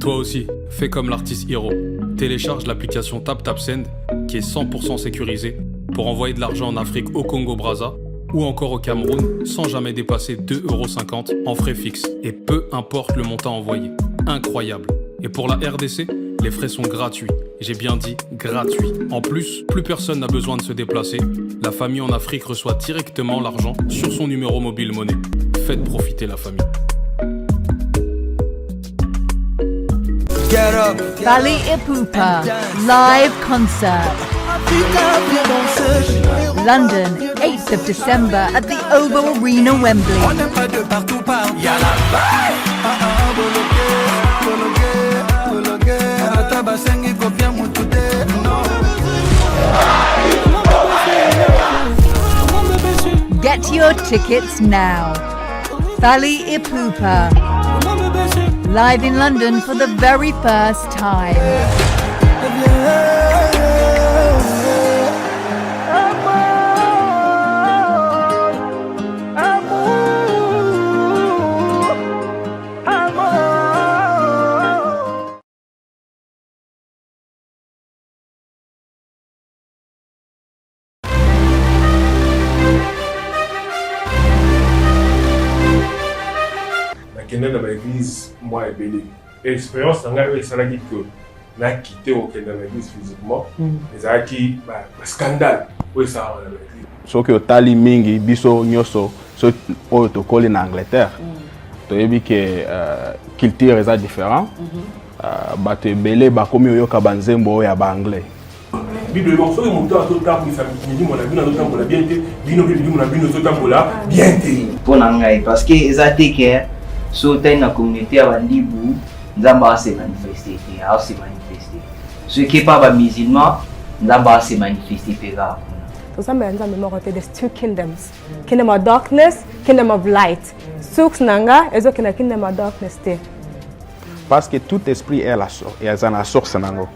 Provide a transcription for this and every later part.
Toi aussi, fais comme l'artiste Hiro. Télécharge l'application TapTapSend qui est 100% sécurisée pour envoyer de l'argent en Afrique au Congo-Brazza ou encore au Cameroun sans jamais dépasser 2,50 € en frais fixes et peu importe le montant envoyé. Incroyable. Et pour la RDC, les frais sont gratuits. J'ai bien dit gratuits. En plus, plus personne n'a besoin de se déplacer. La famille en Afrique reçoit directement l'argent sur son numéro mobile monnaie. Faites profiter la famille. Bali Ipupa live concert. London, 8th of December at the Oval Arena, Wembley. Get your tickets now. Bali Ipupa live in London for the very first time. Dans l'église, moi et Bélé. L'expérience, c'est que n'a quitté au dans l'église physiquement, mais a qui scandale. Oui, ça dans l'église. Ce que tali mingi biso nyoso so protocole en Angleterre. Tu as vu que culture est différent. Bate Bélé ba komi yo ka banzembo ya ba anglais. Bible bon so mon temps tout temps pour famille mon ami dans temps pour la bien té, bino mon ami dans temps pour la bien té. Pour nangai parce que ezate que so dans la communauté à Bandibu, Nzamba se manifester, a se manifester. Ceux qui pas ba musulmans, Nzamba se manifester pega. So some Nzamba mo côté there's two kingdoms. Kingdom of darkness, kingdom of light. Souks nanga ezo kina kingdom of darkness te. Parce que tout esprit est la source, et a na source nango.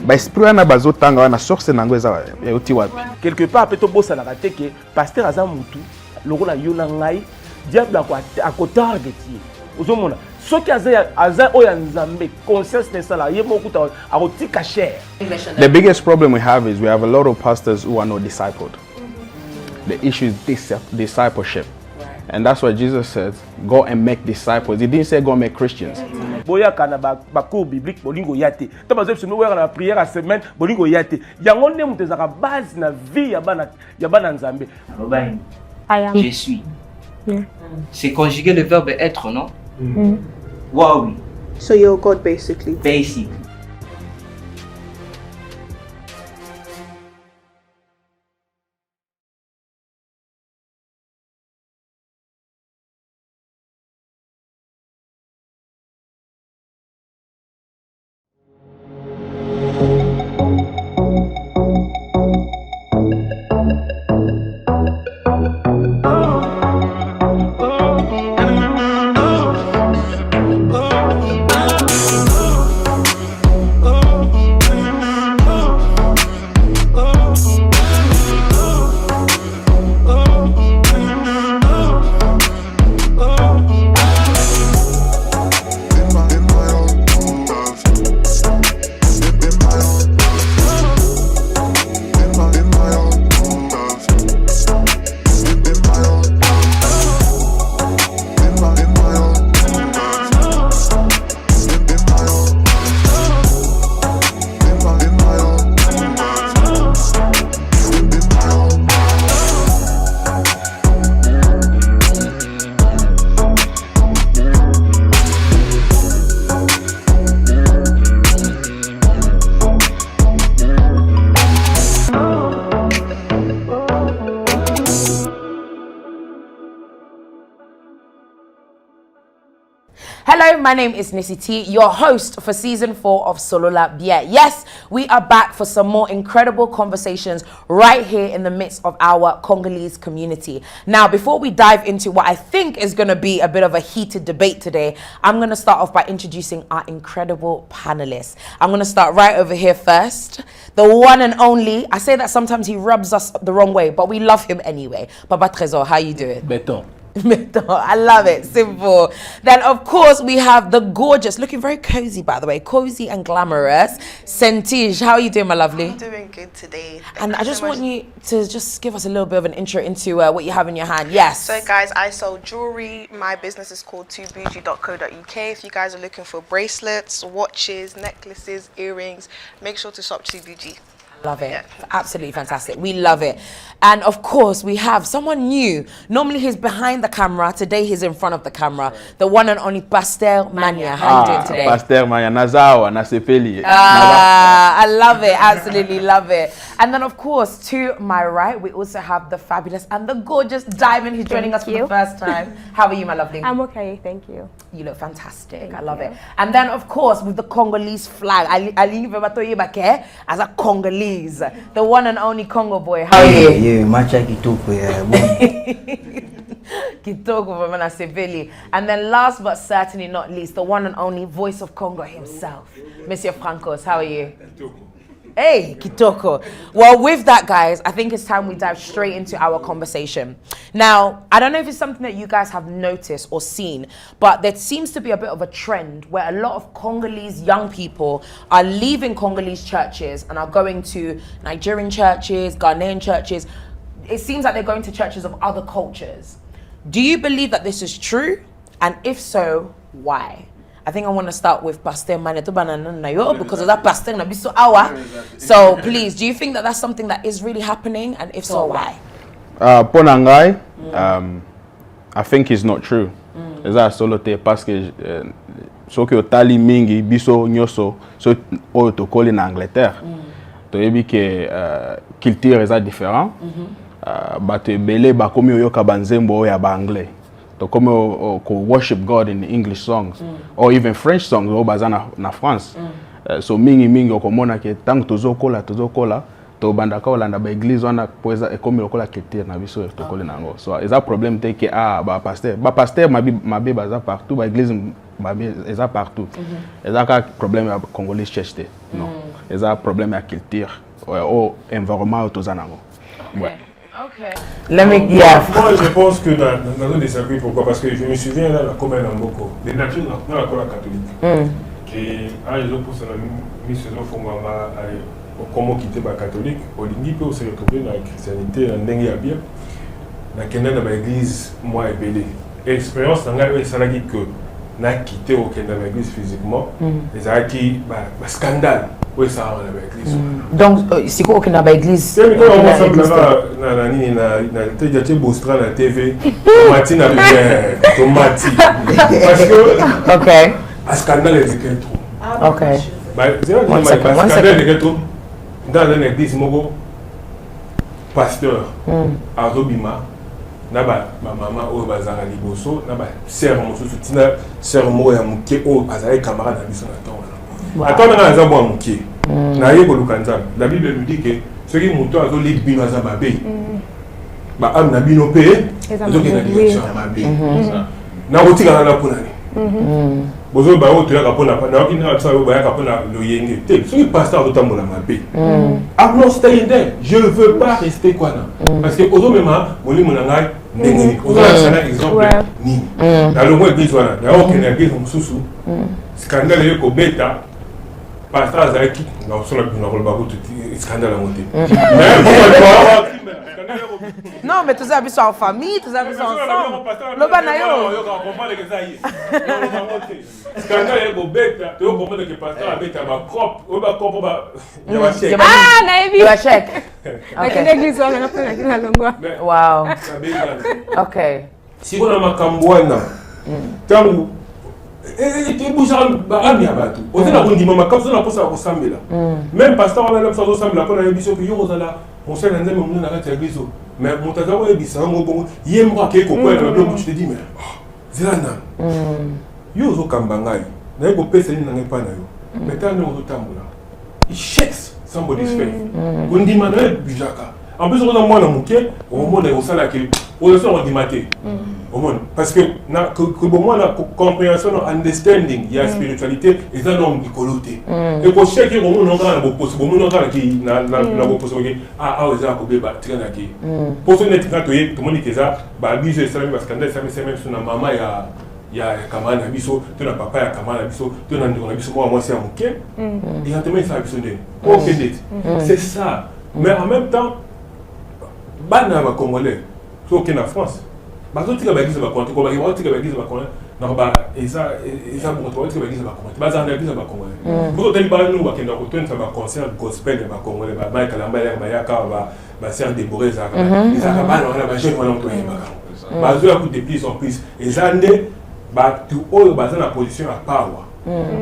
Ba esprit na bazo tanga na source nango eza oti wapi. Quelque part peut to bossa na te que pasteur azamutu, lokola yona ngai, diable a ko targeter. Ozomona soki aza oya nzambe conscience nesala ye mokuta akotika share. The biggest problem we have is we have a lot of pastors who are not discipled. The issue is discipleship. And that's why Jesus said, go and make disciples. He didn't say go and make Christians. Boya kana ba cours biblique bolingo yate. To bazo sunu wera na prière à semaine bolingo yate. Yango ne mutezaka base na vie ya bana nzambe. Je suis. C'est conjuguer le verbe être, non? Wow. So you're God basically. Basically. Hello, my name is Nisi T, your host for season 4 of Solola Bien. Yes, we are back for some more incredible conversations right here in the midst of our Congolese community. Now, before we dive into what I think is going to be a bit of a heated debate today, I'm going to start off by introducing our incredible panelists. I'm going to start right over here first. The one and only, I say that sometimes he rubs us the wrong way, but we love him anyway. Papa Trésor, how you doing? Beton. I love it. Simple. Then, of course, we have the gorgeous, looking very cozy, by the way, cozy and glamorous, Sentij. How are you doing, my lovely? I'm doing good today. And I just want you to just give us a little bit of an intro into what you have in your hand. Yes. So, guys, I sell jewelry. My business is called taboo.co.uk. If you guys are looking for bracelets, watches, necklaces, earrings, make sure to shop TBG. Love it. Absolutely fantastic. We love it. And of course, we have someone new. Normally he's behind the camera. Today he's in front of the camera. The one and only Pasteur Mania. How are you doing today? Pasteur Mania, Nazawa, Nasepeli. I love it. Absolutely love it. And then of course, to my right, we also have the fabulous and the gorgeous Diamond who's joining us for the first time. How are you, my lovely? I'm okay, thank you. You look fantastic. I love it. And then of course, with the Congolese flag, as a Congolese. The one and only Congo boy. How are you? Yeah, macha kitoko ya. Kitoko from Naseveli. And then last but certainly not least, the one and only voice of Congo himself, Monsieur Francos. How are you? Hey, Kitoko. Well, with that, guys, I think it's time we dive straight into our conversation. Now, I don't know if it's something that you guys have noticed or seen, but there seems to be a bit of a trend where a lot of Congolese young people are leaving Congolese churches and are going to Nigerian churches, Ghanaian churches. It seems like they're going to churches of other cultures. Do you believe that this is true? And if so, why? I think I want to start with Pasteur Maneto Bananayo because of that Pasteur Nabiso Awa. So please, do you think that that's something that is really happening? And if so, why? Ponangai, I think it's not true. Is that solo te parce que so que tali mingi biso nyoso so o to call in Angleterre. To yebi que culture is différent. But belé ba komi oyoka banzembo ya ba anglais. To come worship God in English songs or even French songs au bazana na France. So mingi okomona ke tango tozokola to bandaka olanda ba église wana poeza e comme lokola culture na biso to kola nango. So is that problem te ke ba pasteur mabe baza partout ba église mabe eza partout. Ezaka problème ya Congolese church te. Non. Eza problème ya culture ou environnement to zanango. Ouais. Okay. Let me, Moi, je pense que dans un désaccord, pourquoi? Parce que je me souviens là, comme un amboko, des natures dans la cour catholique. Et à les autres pour ça, mis ce nom pour moi, comment quitter la catholique, au limite peut se retrouver dans la christianité, dans l'engue à bien, dans l'église, moi et belé. Expérience dans la ça dit que n'a quitté au Kenya dans l'église physiquement, les acquis, scandale. Oui, ça va l'église. Donc, c'est quoi qu'on a l'église? C'est quand on ensemble là, na TV, tomati na bien, tomati. Parce que, ok, un scandale est quel trop. Ok. Un scandale est quel trop. Dans une église, mon pasteur, à Robima, naba maman au bazar à Liboso, naba sœur mon soutien, sœur mo ya muke o azai camarade na biso na temps. Attends, on a un bon mouki. La Bible nous dit que ceux qui montent à l'île bino à Zababé, bah am na bino payé, ils ont une direction à Mabé. Na oti kana na ponani. Bozo ba oti ka pona na ina sa ba ka pona lo yenge. Te ceux qui passent à autant la Mabé. I'm not staying there. Je ne veux pas rester quoi là. Parce que ozo mema moli monanga ndengeni. Ozo na exemple ni. Dans le moins église wana, na aucune église mususu. Scandale yeko beta. Pasteur Azaki, non, sur la scandale à monter. Non, mais tout ça, ils sont en famille, tout ça, ils sont ensemble. Le banayo. Scandale est bête, tu vas comprendre que pasteur avec ta propre, ou ba propre, il y a chèque. Ah, naïvi. Il y a chèque. Avec une église, on a fait la longue. Wow. Ok. Si on a ma cambouana, tant et bougeant ami abatu on a dit maman comme ça on a pas ça ressemble là même pasteur on a là ça ressemble là quand on a dit que yo za là on sait dans même on a l'église mais mon tata on dit ça on bon yemba ke ko quoi le bloc je te dis mais zilana yo zo kambangai na ko pesa ni na pas na yo mais tant on tambola it shakes somebody's faith on dit manuel bijaka En plus, on a moins de moquer, au monde est au sein là qui, on le sait on dit maté. Au monde, parce que pour moi la compréhension, understanding, il y a spiritualité et ça non écoloté. Et pour chaque qui au monde on a beaucoup, au monde on a qui na beaucoup aux a coupé battre na qui. Pour ce net quand tout le monde qui ça, bah bise ça même parce que c'est même sur na maman il y a kamana biso, tu na papa ya kamana biso, tu na ndona biso moi c'est moqué. Et exactement ça biso de. C'est ça. Mais en même temps, bana ba congolais, so que na France. Ba so tika ba église ba compter, ko ba tika ba église ba compter. Na ba eza bon to tika ba église ba compter. Ba za na église ba congolais. Pour teli ba nous ba kenda ko tenta ba concert gospel ba congolais ba ba kalamba ya ka ba ser déboré za ka. Eza ka ba na ba jeune wana to yeba. Ba zo ya coup de plus en plus. Ezande ba tu oyo ba za na position à power.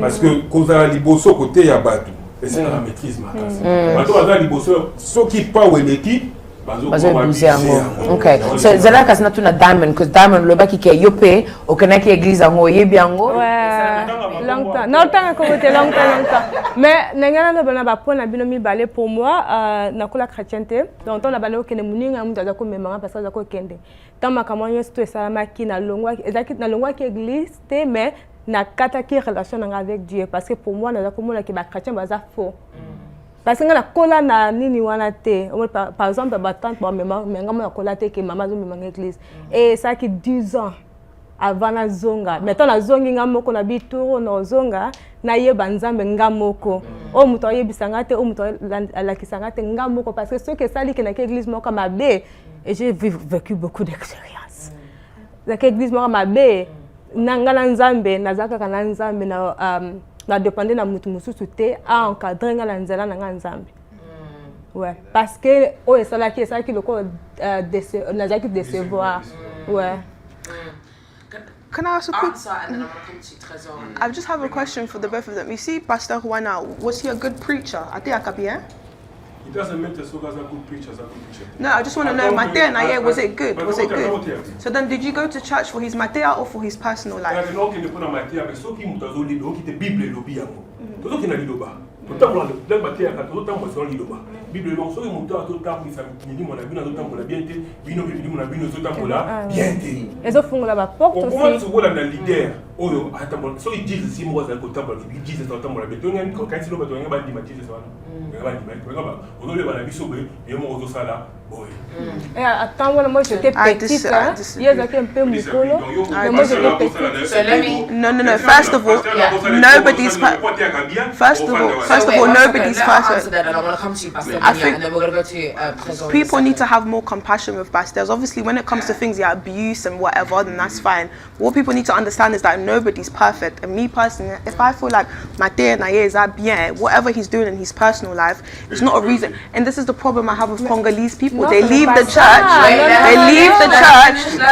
Parce que kozala liboso côté ya batu. Et c'est la maîtrise makasi. Bato ba liboso so qui power l'équipe. Okay, so zela kasina tuna diamond because diamond lo baki ke yope okanaki église ngo yebi ngo longtemps non tant que longtemps mais nangana no bana ba pona bino mi balé pour moi na kola chrétienté donc on a balé okene muninga mu daza ko memanga parce que daza ko kende tant makamanyo sto salama ki na longwa ezaki na longwa ki église te mais na kata ki relation avec Dieu parce que pour moi na ko mona ki ba chrétien baza faux. Parce que na kola na nini wana te par exemple ba tante ba maman na kola te que maman zo memanga église et ça qui 10 ans avant na zonga maintenant na zongi ngamoko na bituro na zonga na yeba nzambe ngamoko o muto yebisanga te o muto alakisanga te ngamoko parce que ce que ça li que na église moko mabe et j'ai vécu beaucoup d'expériences na église moko mabe nangala nzambe nazaka kana nzambe na dépendre na mutu mususu te a encadrer nga la nzela na nga nzambe. Ouais, parce que oh ça là qui le corps nazaki décevoir. Ouais. Can I ask a quick? I just have a question for the both of them. You see, Pastor Juana, was he a good preacher? I think I could be. It doesn't matter so as a good preacher, as a good preacher. No, I just want to know, Matea and Aye, was it good? Was it good? So then, did you go to church for his Matea or for his personal life? Ils ont la porte aussi. Comment tu vois la leader? Oh, attends, so ils disent si moi ça côté pour ils disent dans temps la béton quand ils sont besoin ba di matisse ça. On doit aller biso be et moi on ça là. Et attends, moi j'étais petite, il y a un peu mukolo. Mais moi j'étais petite. No. First of all, nobody's perfect. I think people need to have more compassion with pastors. Obviously, when it comes to things like abuse and whatever, then that's fine. What people need to understand is that nobody's perfect. And me personally, if I feel like Matea Naye is bien, whatever he's doing in his personal life, it's not a reason. And this is the problem I have with Congolese people. They leave the church.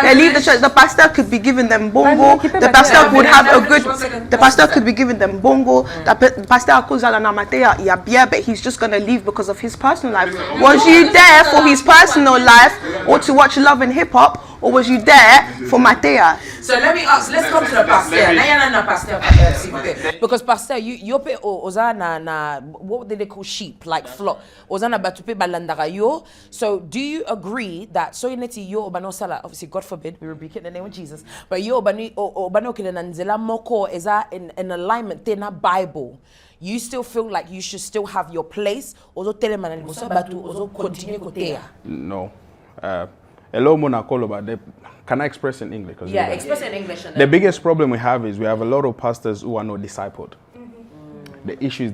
They leave the church. The pastor could be giving them bongo. The pastor would have a good. The pastor could be giving them bongo. The pastor akuzala na Matea ya bien, but he's just gonna leave because of his personal life. Was you there for his personal life, or to watch Love and Hip Hop, or was you there for Matea? So let me ask. Let's come to the pastor. Because pastor, you pay ozana na what did they call sheep like flock? Ozana batupe balandara yo. So do you agree that so ineti yo obano sala obviously God forbid we rebuke it in the name of Jesus, but yo obano kinanzela moko is that in alignment te na Bible? You still feel like you should still have your place, ozo telemana liboso batu ozo continue kotea? No. Hello, Monakolo, but can I express in English? Yeah, express in English. The biggest problem we have is we have a lot of pastors who are not discipled. The issue is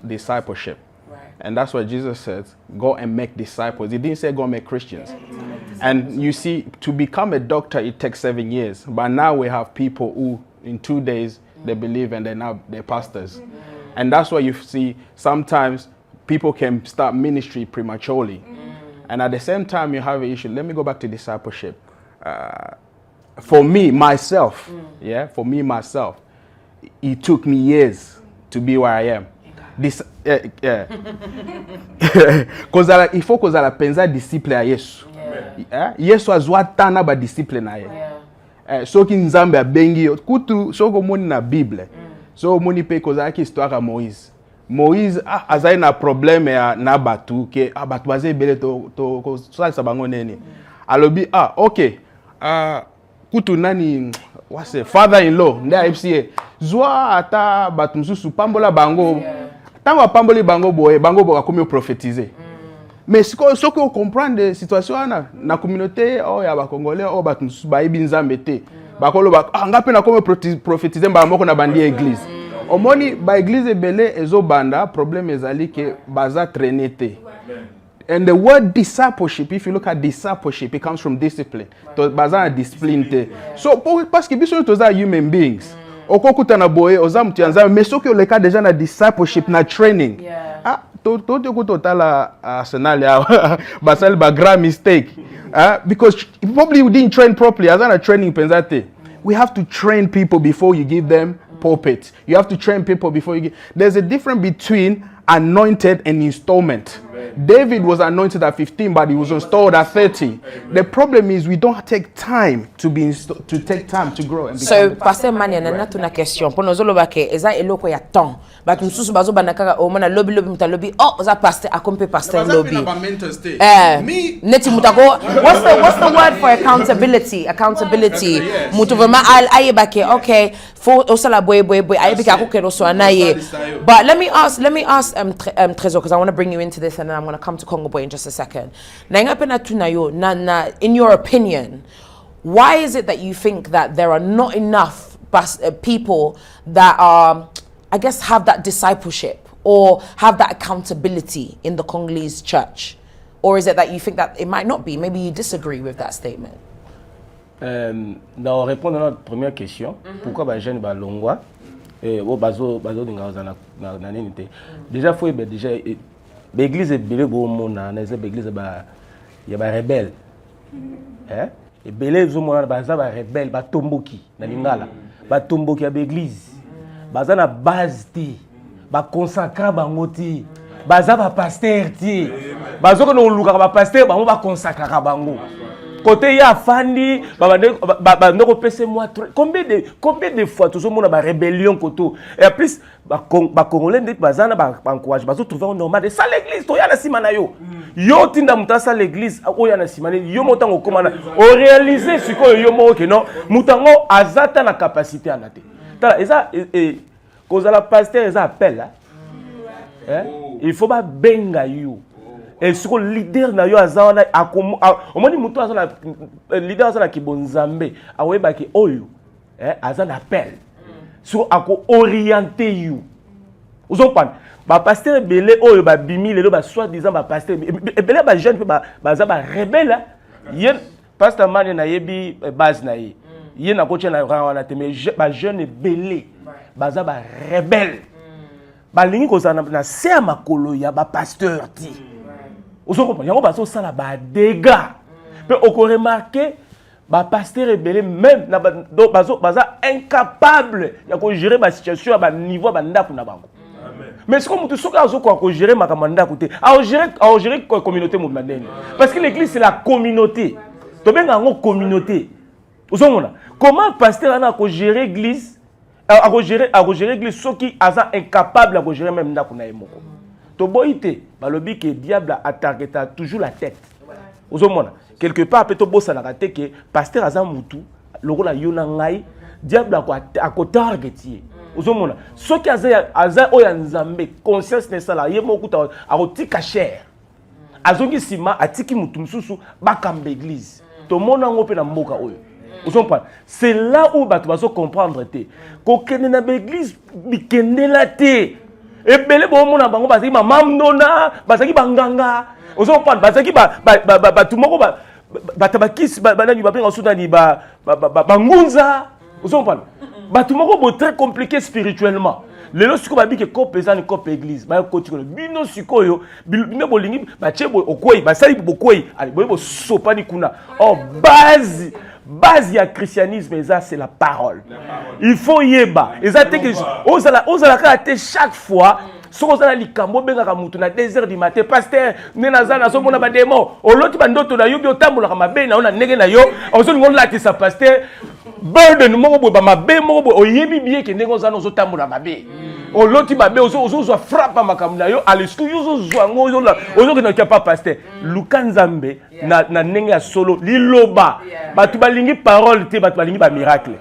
discipleship. Right. And that's why Jesus said, go and make disciples. He didn't say go and make Christians. And you see, to become a doctor, it takes 7 years. But now we have people who, in 2 days, they believe and they're pastors. And that's why you see sometimes people can start ministry prematurely. And at the same time, you have an issue. Let me go back to discipleship. For me, myself, it took me years to be where I am. Because il faut que la pensa disciple à Yesu. Yesu azwatana ba disciple na ye. So ki nzambe abengi kutu so ko moni na Bible. So moni pe kozaki histoire à Moïse. Moïse azai na problème ya na batu ke batu bazé belé to ça bango nene alobi OK kutu nani wase father-in-law nda FCA zwa ata batu msusu pambola bango tango pamboli bango boye bango boka komi prophétiser mais ce que on comprend de situation na communauté ya ba congolais batu msusu ba ibinzambe te bakolo ba ngape na komi prophétiser ba moko na bandi église omoni ba église belé ezobanda problème ezali ke baza traînete. And the word discipleship, if you look at discipleship, it comes from discipline. To baza discipline. So parce que biso to za human beings. Okokuta na boye oza mtianza mais so que le cas déjà na discipleship na training. To tala Arsenal ya basal ba grand mistake. Because probably you didn't train properly. As a training penzate. We have to train people before you give them pulpit. You have to train people before you give. There's a difference between anointed and installment. David was anointed at 15, but he was installed at 30. The problem is we don't take time to take time to grow. And so, Pastor Mania, na tuna question. Pono zolo bake eza eloko ya temps. But msusu bazo banakaka omana lobby mutalobi. Za pastor akompe pastor lobby. Neti mutako. What's the word for accountability? Accountability. Mutu vema aye bake. Okay. For osala boy aye bake akukero so anaye. But let me ask Trezor, because I want to bring you into this and then I'm going to come to Congo Boy in just a second. In your opinion, why is it that you think that there are not enough people that are, I guess, have that discipleship or have that accountability in the Congolese church? Or is it that you think that it might not be? Maybe you disagree with that statement. Dans répondre à notre première question, pourquoi les jeunes sont longwa? Déjà faut déjà l'église est belé bo mona na l'église ba ya ba rebelle et belé zo mona ba za ba rebelle ba tomboki na lingala ba tomboki ya l'église baza na base ti ba consacrer bango ti baza ba pasteur ti bazo ko no luka ba pasteur bango ba consacrer bango. Côté ya fandi ba ndoko pese moi combien de fois tout le monde a rébellion koto et en plus ba congolais ndit bazana ba encourage bazo trouver normal de ça l'église to ya na simana yo tinda mutasa l'église o ya na simana yo motango komana o réaliser ce que yo mo que non mutango azata na capacité anate tala eza cause la pasteur eza appel il faut pas benga yo. Et sur le leader na yo azana omoni mutu azana leader azana ki bonzambe aweba ki oyo azana appel sur ako orienter you uzopana ba pasteur belé oyo ba bimi lelo ba soit disant ba pasteur belé ba jeune ba za ba rebelle yen pasteur mane na yebi base na ye yen na koche na wana te mais ba jeune belé ba za ba rebelle ba lingi ko sana na se makolo ya ba pasteur ti. Vous comprenez? Il y a des dégâts. On peut remarquer que les pasteurs rebelles même incapables de gérer la situation à niveau de la. Mais ce que vous gérer la communauté. Parce que l'église c'est la communauté. Tu as une communauté. Comment le pasteur a géré l'église? À gérer l'église, ceux qui sont incapables de gérer même la. Toboïté, balobi que diable a targeté toujours la tête. Ozomona, quelque part peut bossa la raté que pasteur azan mutu, le rôle a yona ngai, diable a ko targeté. Ozomona, ceux qui azan oya nzambe, conscience ne sala, yemo kuta a tika cher. Azongi sima atiki mutu msusu bakambe église. To mona ngope na mboka oyo. Ozomona, c'est là où batu baso comprendre te. Ko kende na église bikende la te. Et belé bon mon bango bazaki ma mamdona bazaki banganga ozo pan bazaki ba tumoko ba tabakis ba nani ba penga sudani ba ngunza ozo pan ba tumoko bo très compliqué spirituellement lelo siko ba bi ke cop ezani cop église ba ko tiko bino sikoyo bino bolingi ba chebo okoi ba sali bokoi ali bo sopani kuna base du christianisme, c'est la parole. Il faut yeba. Ozala kate chaque fois. Si on a likambo benga kamutu na 2h du matin, pasteur, nenazana so mona ba demo. Oloti bandoto na yo bi otambola kama be na ona nege na yo. Ozo ngol lati sa pasteur. Burden moko bo ba mabe moko bo oyebi bien ke nenge ozana ozo tambola mabe. oloti babe ozozwa frappe makambo na yo alesu ozozwa ngo ozokenda kia pa pasteur luka nzambe na ndenge ya solo liloba bato balingi parole te bato balingi ba miracle.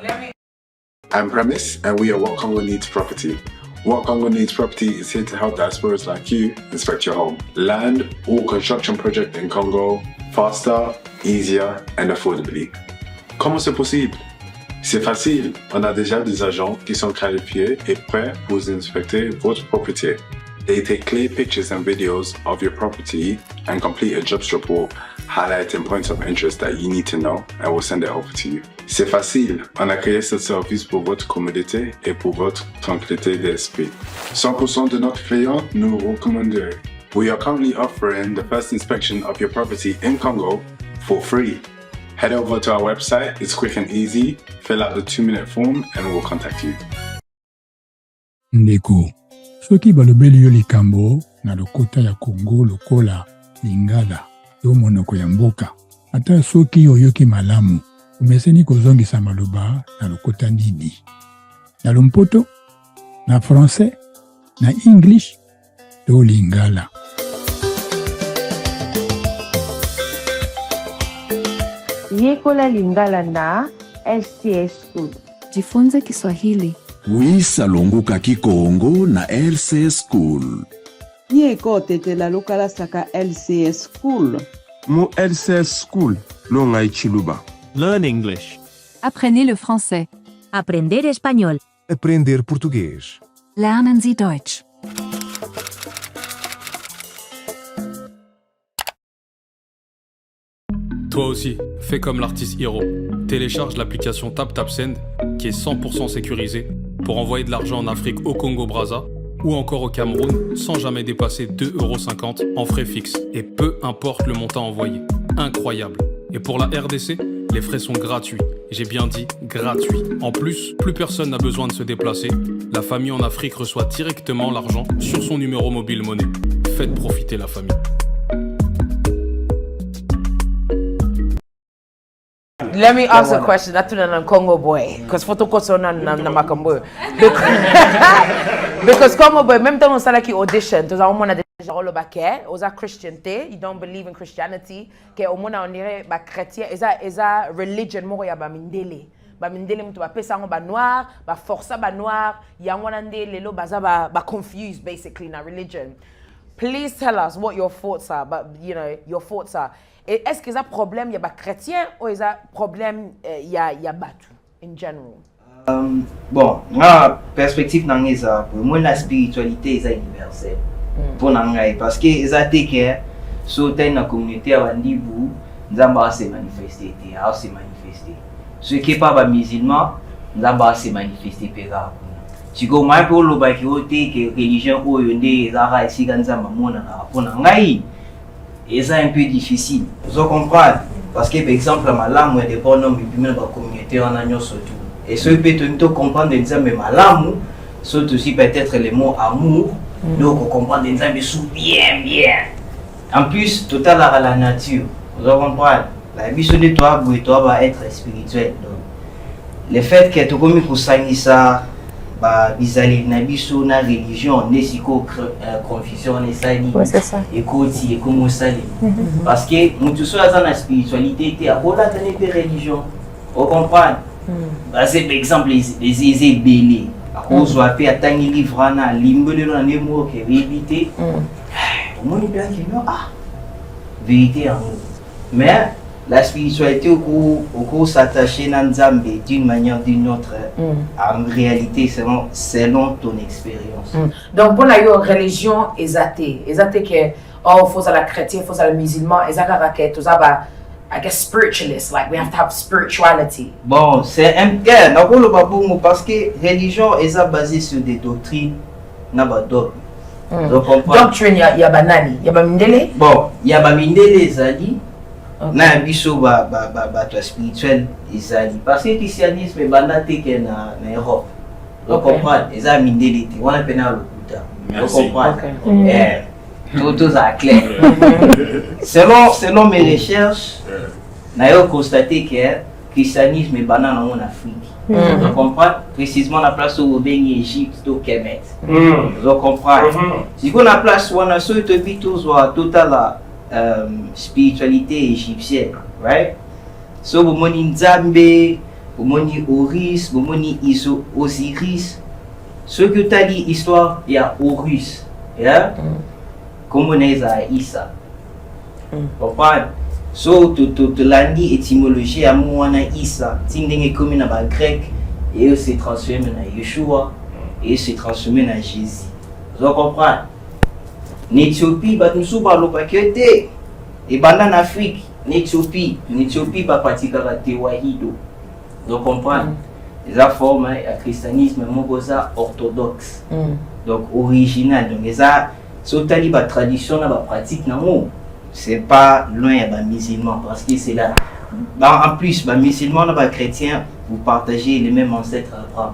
I'm Premise and we are What Congo Needs Property. What Congo Needs Property is here to help diasporas like you inspect your home. Land or construction project in Congo faster, easier and affordably. Comment c'est possible? C'est facile. On a déjà des agents qui sont qualifiés et prêts pour vous inspecter votre propriété. They take clear pictures and videos of your property and complete a jobs report highlighting points of interest that you need to know and will send it over to you. C'est facile. On a créé ce service pour votre commodité et pour votre tranquillité d'esprit. 100% de notre clients nous recommandent. We are currently offering the first inspection of your property in Congo for free. Head over to our website, it's quick and easy. Fill out the 2-minute form and we'll contact you. Ndeko, soki balobeli yo likambo na lokota ya Congo lokola lingala yo monoko ya mboka. Ata soki oyoki malamu, umeseni kozongisa maloba na lokota nini? Na lompoto, na français, na English, to lingala. Yekola lingala na SCS School. Jifunze Kiswahili. Wisalonguka Kikongo na LCS School. Yeko tetela lokala saka LCS School. Mu LCS School no ngai chiluba. Learn English. Apprenez le français. Aprender español. Aprender português. Lernen Sie Deutsch. Toi aussi, fais comme l'artiste Hiro. Télécharge l'application TapTapSend qui est 100% sécurisée pour envoyer de l'argent en Afrique au Congo-Brazza ou encore au Cameroun sans jamais dépasser 2,50 € en frais fixes et peu importe le montant envoyé. Incroyable. Et pour la RDC, les frais sont gratuits. J'ai bien dit gratuits. En plus, plus personne n'a besoin de se déplacer. La famille en Afrique reçoit directement l'argent sur son numéro mobile monnaie. Faites profiter la famille. Let me ask a question. That's a Congo boy. Because photokoso na makambo. Because Congo boy, même temps on s'est qui audition, tous on a déjà rôle baquet, aux a Christianité, you don't believe in Christianity, que au moins on dirait ba chrétien, esa religion mo ya ba mindele. Ba mindele mtu ba pesa ngo ba noir, ba força ba noir, ya ngwana nde lelo baza ba confused basically na religion. Please tell us what your thoughts are, but you know, your thoughts are. Est-ce qu'il y a un problème, il y a des chrétiens ou il y a un problème, il y a battu, in general? Bon, ma perspective dans pour moi la spiritualité est universelle. Pour nangai parce que ils attaquent sur la communauté à Wandibu, Nzamba se manifester, a se manifester. Ceux qui pas musulmans, Nzamba se manifester pega. Si go mai pour le baki ote que religion o yonde zara ici Nzamba mona pour nangai. Et c'est un peu difficile. Vous comprenez? Parce que par exemple, ma langue est de bon nombre de la communauté en agneau surtout. Et ce peut te comprendre des mais ma langue, surtout aussi peut-être les mots amour, donc on comprend des mais sous bien. En plus, total à la nature. Vous comprenez? La vie de toi va être spirituelle. Donc, le fait que tu commis pour ça, bizarre na biso na religion nesiko confusion nesali ekoti ekomo sali parce que mutu so aza na spiritualité te akola tane pe religion on comprend c'est par exemple les belé akozwa pe atangi livre na limbelelo na nemo ke vérité omoni bien que non vérité en mais la spiritualité au s'attacher à Nzambe d'une manière ou d'une autre, en réalité, selon ton expérience. Donc, pour la religion, les athées que, oh, faut la chrétien, faut la musulman, les athées que, I guess spiritualist, like we have to have spirituality. Bon, c'est un peu, parce que religion est basée sur des doctrines, dogmes. Doctrine, il y a banani, il y a mindele. Bon, il y a mindele, zali. Na biso ba spirituel izali parce que christianisme est bandaté que na Europe. Vous comprenez? Ils ont mindeli, on a peine à l'okuta. Vous comprenez? Tout ça clair. Selon mes recherches, n'a constaté que christianisme est banal en Afrique. Vous comprenez? Précisément la place où vous êtes Égypte, au Kemet. Vous comprenez? Si vous avez la place où on a totale spiritualité égyptienne, right? So vous avez Nzambe, vous avez Horus, vous avez Osiris. Ce que tu as dit, histoire, il y a Horus. Yeah? Comme on est à Issa. Comprends? So, tu l'as dit, étymologie à moi, Issa. Tindenge comme dans le grec, et il s'est transformé dans Yeshua, et il s'est transformé dans Jésus. Vous comprenez? En Éthiopie, nous sommes pas le paquet. Et en Afrique, en Éthiopie, pas pratiquer la Tewahido. Vous comprenez? Les formes le christianisme orthodoxe. Donc, original. Donc, les tradition, la pratique, c'est pas loin des musulmans parce que c'est là. En plus, les musulmans et les chrétiens, vous partagez les mêmes ancêtres Abraham.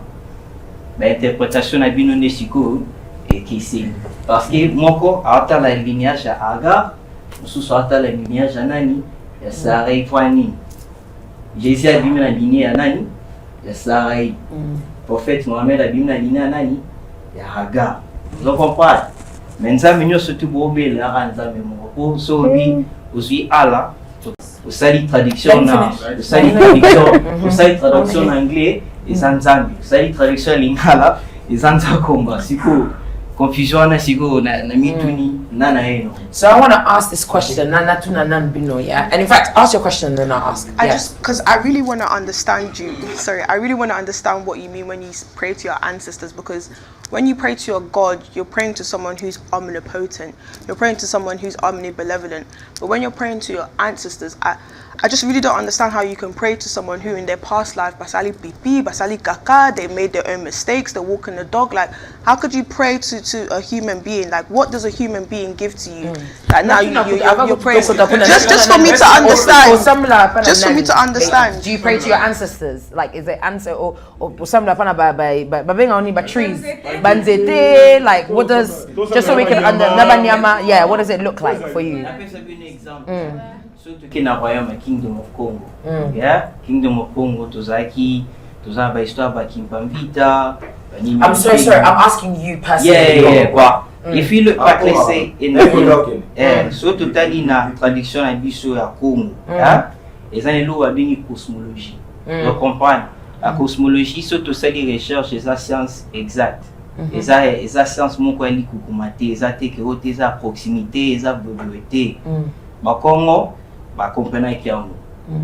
L'interprétation de la Bible et qui c'est. Parce que moi, à la lignage à Agar, je à la lignage à Nani, il y a Sarai Poani. Jésus a vu la lignée à Nani, il y a Sarai. Prophète Mohamed a vu la lignée à Nani, il y a Agar. Vous comprenez? Mais nous avons surtout pour nous pour sauver aussi Allah. Vous savez traduction traduction en anglais et en Zambie. Vous savez traduction en lingala et en Congo. C'est quoi? Confusion na sigo na mituni nana eno. So I want to ask this question, nana tu nanan bino, yeah. And in fact, ask your question, then I'll ask. Because I really want to understand you. Sorry, I really want to understand what you mean when you pray to your ancestors. Because when you pray to your God, you're praying to someone who's omnipotent. You're praying to someone who's omnibenevolent. But when you're praying to your ancestors, I just really don't understand how you can pray to someone who in their past life, basali pipi, basali kaka, they made their own mistakes, they're walking the dog. Like, how could you pray to a human being? Like, what does a human being give to you? Like, now you're praying. Just for me to understand. Just for me to understand. Do you pray to your ancestors? Like, is it answer or some by trees? Banzete, like, what does, just so we can understand, yeah, what does it look like for you? Surtout qu'il y a un Kingdom of Congo. Yeah? Kingdom of Congo, tozaki, tozaba histoire ba Kimpamvita. I'm sorry, I'm asking you personally. Yeah. If you look back, let's say, in the so totally na traduction à biso ya Congo. Yeah? Les anelou a bien cosmologie. Vous comprenez? La cosmologie, surtout ça les recherches, c'est la science exacte. Et ça science mon quoi li kukumate, et ça te que haute, et ça proximité, et ça bibliothèque. Ba Congo ba comprendre qu'il y a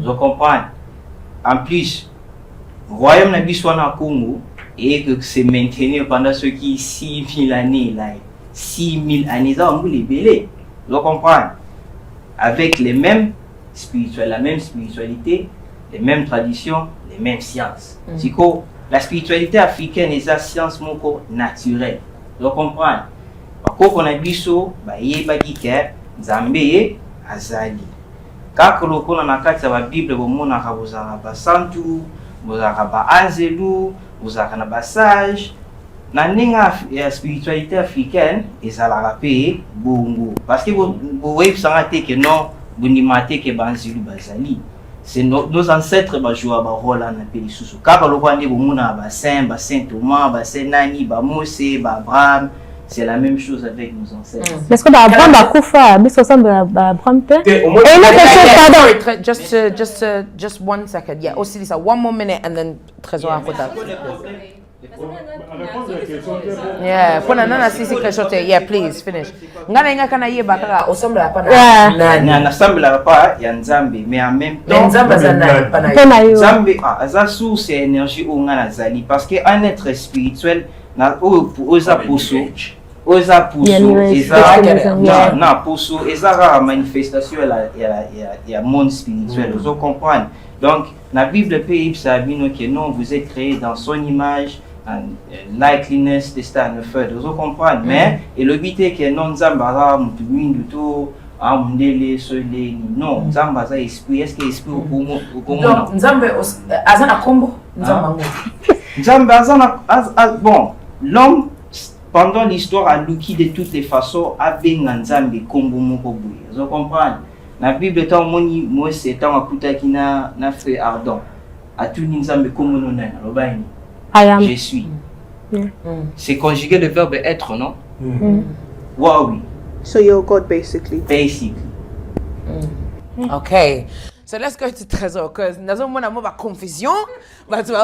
je comprends. En plus, royaume na biso na Congo et que c'est maintenu pendant ce qui 6000 années là. 6000 années ça on les belé. Je comprends. Avec les mêmes spirituels, la même spiritualité, les mêmes traditions, les mêmes sciences. C'est que la spiritualité africaine est la science mon corps naturelle. Je comprends. Par contre on a biso ba yeba ki ke Nzambe azali. Kaka lokona na kati ya Bible bomona ka bozaka ba santu, bozaka ba anzelu, bozaka na ba sage. Na ninga ya spiritualité africaine ezalaka pe bongo. Parce que vous voyez ça te que non, bonimate que banzelu bazali. C'est nos ancêtres ba jouer ba rôle na pays susu. Kaka lokona bomona ba Saint Thomas, ba Saint Nani, ba Mose, ba Abraham. C'est la même chose avec nos ancêtres. Est-ce que Abraham a koufa, mais ça ressemble à Abraham père? Just 1 second. Yeah, aussi ça. One more minute and then trésor à côté. Yeah, pour nana si question. Yeah, please finish. Ngana inga kana yeba kaka osombe hapana. Na ensemble pas ya Nzambe, mais en même temps Nzambe zana Nzambe aza source énergie au ngana zali parce que un être spirituel na oza poso oza pousso na pousso ezara manifestation ya monde spirituel vous comprenez. Donc la Bible peut ça bino que non vous êtes créé dans son image and likeness de ça ne fait vous comprenez. Mais et le but est que non Nzamba mutu mindu to amundele sole non Nzamba za esprit est-ce que esprit au comment donc Nzambe azana kombo Nzamba azana bon l'homme pendant l'histoire a looké de toutes les façons a bien Nzambe kombo moko boye. Vous comprenez? La Bible tant moni moi c'est tant akuta kina na feu ardent. Atuni nzambe komono nana lobaini. I am. Je suis. C'est conjugué le verbe être, non? Oui. So you're God basically. Basically. Okay. So let's go to Trésor, because there's no more confusion. But so,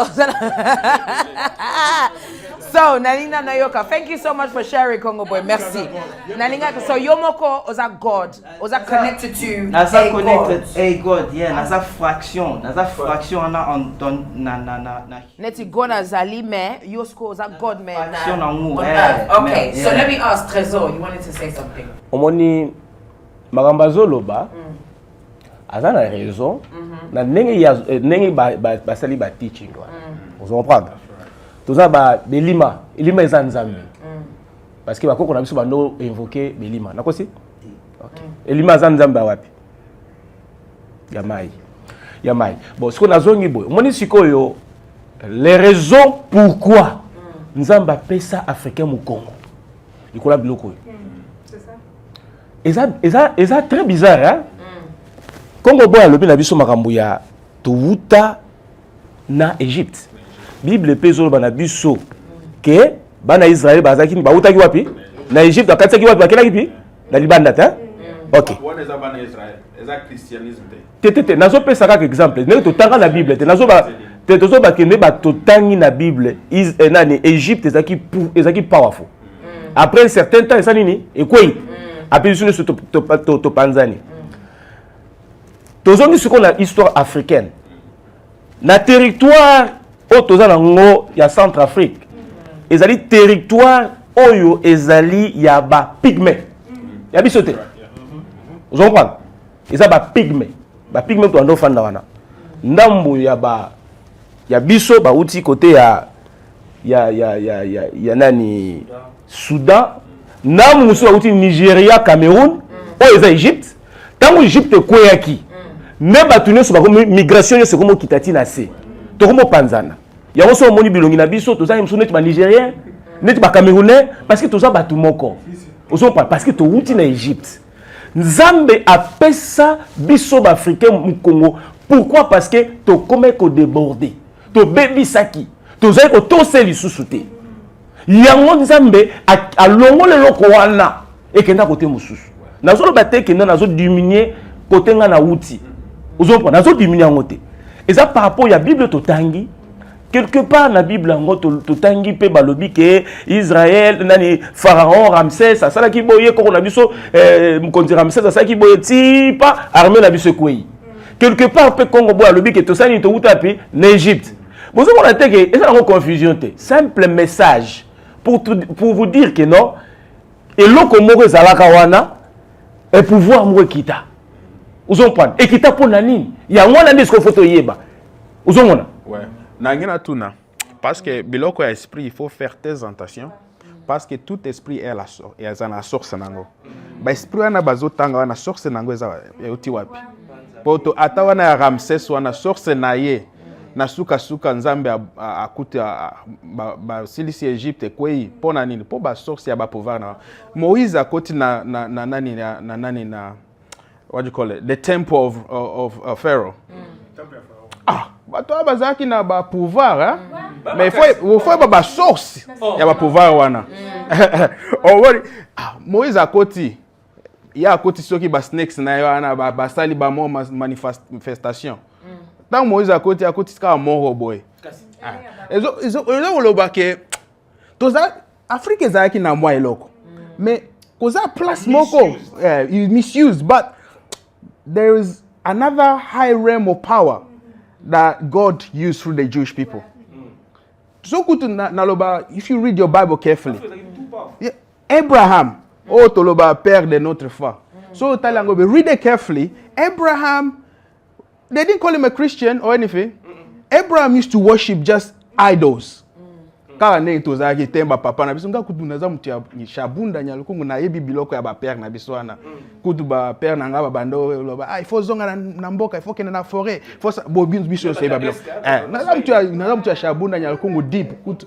Nalina Nayoka, thank you so much for sharing, Congo boy. Merci. Nalina, so Yomoko was a God, was a connected to Nasa connected a God, yeah. Nasa fraction na. Neti God azali me, Yosko was a God man. Okay, so let me ask Trésor, you wanted to say something. Omoni Magambazoloba. Azana raison na nenge basali ba teaching vous comprenez tout ça ba belima eza nzambe parce que bakoko na biso bando invoquer belima nakosi OK elima za nzambe wapi yamai bon ce qu'on a zongi boy moni sikoyo les raisons pourquoi nzambe apesa africain mu Congo ikola biloko c'est ça eza très bizarre hein. Congo boy alobi na biso makambo ya towuta na Egypte. Bible pezo bana biso ke bana Israël bazaki bauta ki wapi? Na Egypte akatsa ki wapi bakela ki na Libanda ta? OK. Wana za bana Israël, eza christianisme te. Nazo pesa ka exemple. Ne to tanga na Bible te nazo ba te tozo ba kende ba totangi na Bible is nani Egypte ezaki powerful. Après un certain temps ça nini ekoi. Après sur to panzani. Tozongi ce qu'on a histoire africaine. Na territoire au tozanango ya Centrafrique. Ezali territoire oyo ezali ya ba pygmée. Ya bisote. Vous comprenez? Eza ba pygmée. Ba pygmée to ando fanda wana. Ndambu ya biso ba uti côté ya nani Soudan. Ndambu muso uti Nigeria, Cameroun, o eza Egypte. Tango Egypte koyaki. Ne batune so ba migration se comme kitati na se to comme panzana ya so moni bilongi na biso to za mso net ba nigérien net ba camerounais parce que to za batu moko ozo parce que to wuti na Égypte nzambe apesa biso ba africain mu Congo pourquoi parce que to comme ko déborder to bebi saki to za ko to se lisusu te yango nzambe a longo le loko wana e kenda kote mususu nazo lo bateke nazo diminuer kote nga na wuti. Vous comprenez? Nazo diminuer ngote. Et ça par rapport à Bible totangi quelque part na Bible ngo totangi pe balobi ke Israël nani pharaon Ramsès ça la ki boye ko na biso mkonzi Ramsès ça ki boye ti pa armée na biso kwei. Quelque part pe Congo boye balobi ke to sani to utapi na Égypte. Vous on a teke et ça la confusion te. Simple message pour vous dire que non et loko moko ezalaka wana et pouvoir mo kita. Vous comprenez? Et qui t'a pour nani? Il y a un des photo yeba. Vous comprenez? Ouais. Nangina tuna. Parce que biloko ya esprit, il faut faire très attention. Parce que tout esprit est la source. Et la source nango. Ba esprit wana bazo tanga wana source nango eza ya uti wapi. Poto ata wana ya Ramsès wana source na ye. Na suka nzambe akuti ba silisi Egypte kwei pona nini? Po ba source ya ba pouvoir na. Moïse akoti na nani na what do you call it? The temple of Pharaoh. Ah, bato abazaki na ba pouvoir hein? Mais il faut ba source ya ba pouvoir wana. Moïse akoti ya akoti soki ba snakes na yo ana ba sali ba mo manifestation. Tant Moïse akoti ka moro boy. Ezo loba ke toza Afrique ezaki na mwa eloko. Mais koza place moko misuse but there is another high realm of power that God used through the Jewish people. So if you read your Bible carefully, Abraham, toloba père de notre foi. So read it carefully. Abraham, they didn't call him a Christian or anything. Abraham used to worship just idols. Kala ne tozaki temba papa na biso nga kutu naza mutu ya shabunda nyalukungu na yebi biloko ya ba père na biso wana kutu ba père na nga ba bando loba il faut zonga na mboka il faut kena na forêt il faut bobin biso so ba biloko naza mutu ya shabunda nyalukungu deep kutu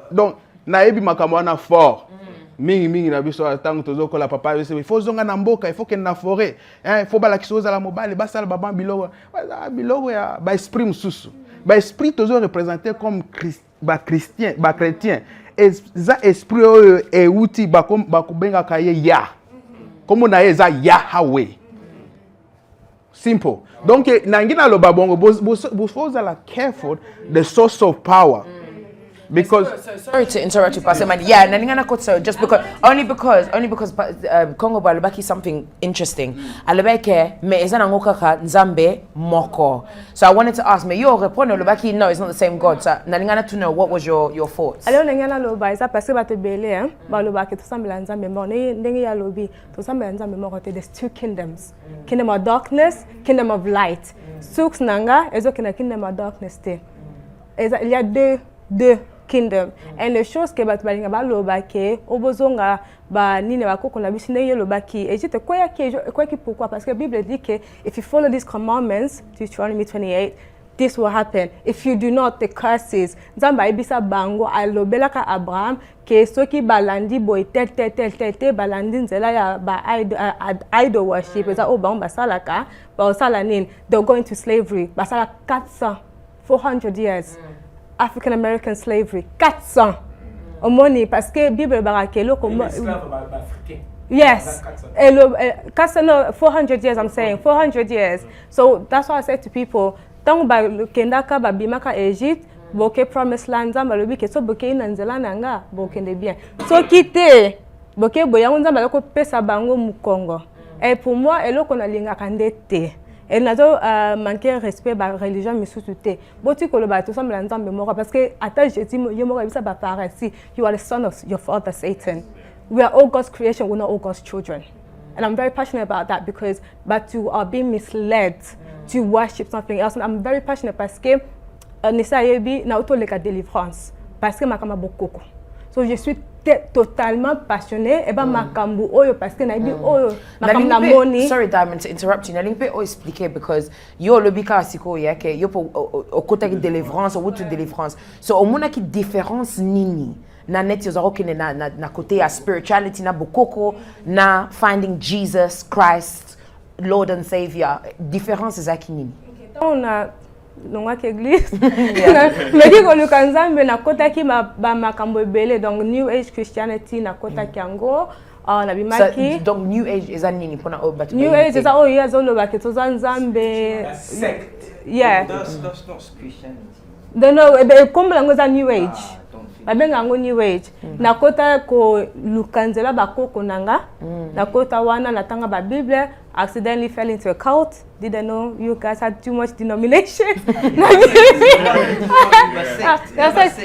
donc na yebi makambo wana fort mingi na biso tango tozokola papa il faut zonga na mboka il faut kena na forêt il faut bala kisoza la mobile basala baba biloko ya ba esprit mususu ba esprit toujours représenté comme chrétien et za esprit e uti ba kubenga kaye ya comme na eza Yahweh simple donc nangina lo babongo bo la careful the source of power. Because sorry to interrupt you, Pastor Man. Yeah, just because Congo balubaki something interesting. Alubeke me ezana ngokaka nzambe moko. So I wanted to ask me, yo repono lubaki no, it's not the same God. So nalingana to know what was your thoughts. Alors nangana loba isa parce que ba te belé balubaki to sambela nzambe moko. Ndenge ya lobi to sambela nzambe moko. There's two kingdoms. Kingdom of darkness, kingdom of light. Sux nanga ezo kingdom of darkness te. Il y a deux kingdom and the shows ke bat balinga ba loba ke obozonga ba nini ba kokona bisine ye loba ki et j'étais quoi qui pourquoi parce que la Bible dit que if you follow these commandments, Deuteronomy 28, this will happen. If you do not, the curses. Nzamba ibisa bango alobela ka Abraham ke soki balandi boy tel balandi nzela ya ba idol worship eza obamba salaka ba sala nini they're going to slavery ba sala 400 years. African American slavery 400 omoni parce que Bible barakelo comme yes 400 years I'm saying 400 years so that's why I said to people tango ba kendaka ba bimaka Egypt boke promised land zamba lobi ke so boke ina nzela nanga bokende bien so kite boke boya nzamba loko pesa bango mu Congo et pour moi eloko na linga kandete et nazo manquer respect ba religion misutute boti ko lo ba to sambela nzambe moko parce que ata jeti yo moko bisa ba parasi you are the son of your father Satan. We are all God's creation, we're not all God's children. And I'm very passionate about that because but you are being misled to worship something else. And I'm very passionate parce que nisa yebi na auto leka délivrance parce que makama bokoko. So je suis totalement passionné et ba makambu oyo parce que na ibi oyo makamna moni. Sorry Diamond to interrupt you. Na limpe o expliquer because yo lobika asiko ya ke yo po okota ki délivrance ou to délivrance. So omona ki différence nini na net yo zaro kene na kote ya spirituality na bokoko na finding Jesus Christ Lord and Savior. Différence ezaki nini? On a nonga ke église me dit ko lukanzambe na kota ki ba makambo ebele donc new age Christianity na kota ki ango na bimaki donc new age is nini pona but new age is all years all over ke to nzambe sect yeah that's not Christianity no ebe kombo lango za new age babenga ngo new age na kota ko lukanzela bakoko nanga na kota wana natanga ba Bible accidentally fell into a cult. Didn't know you guys had too much denomination.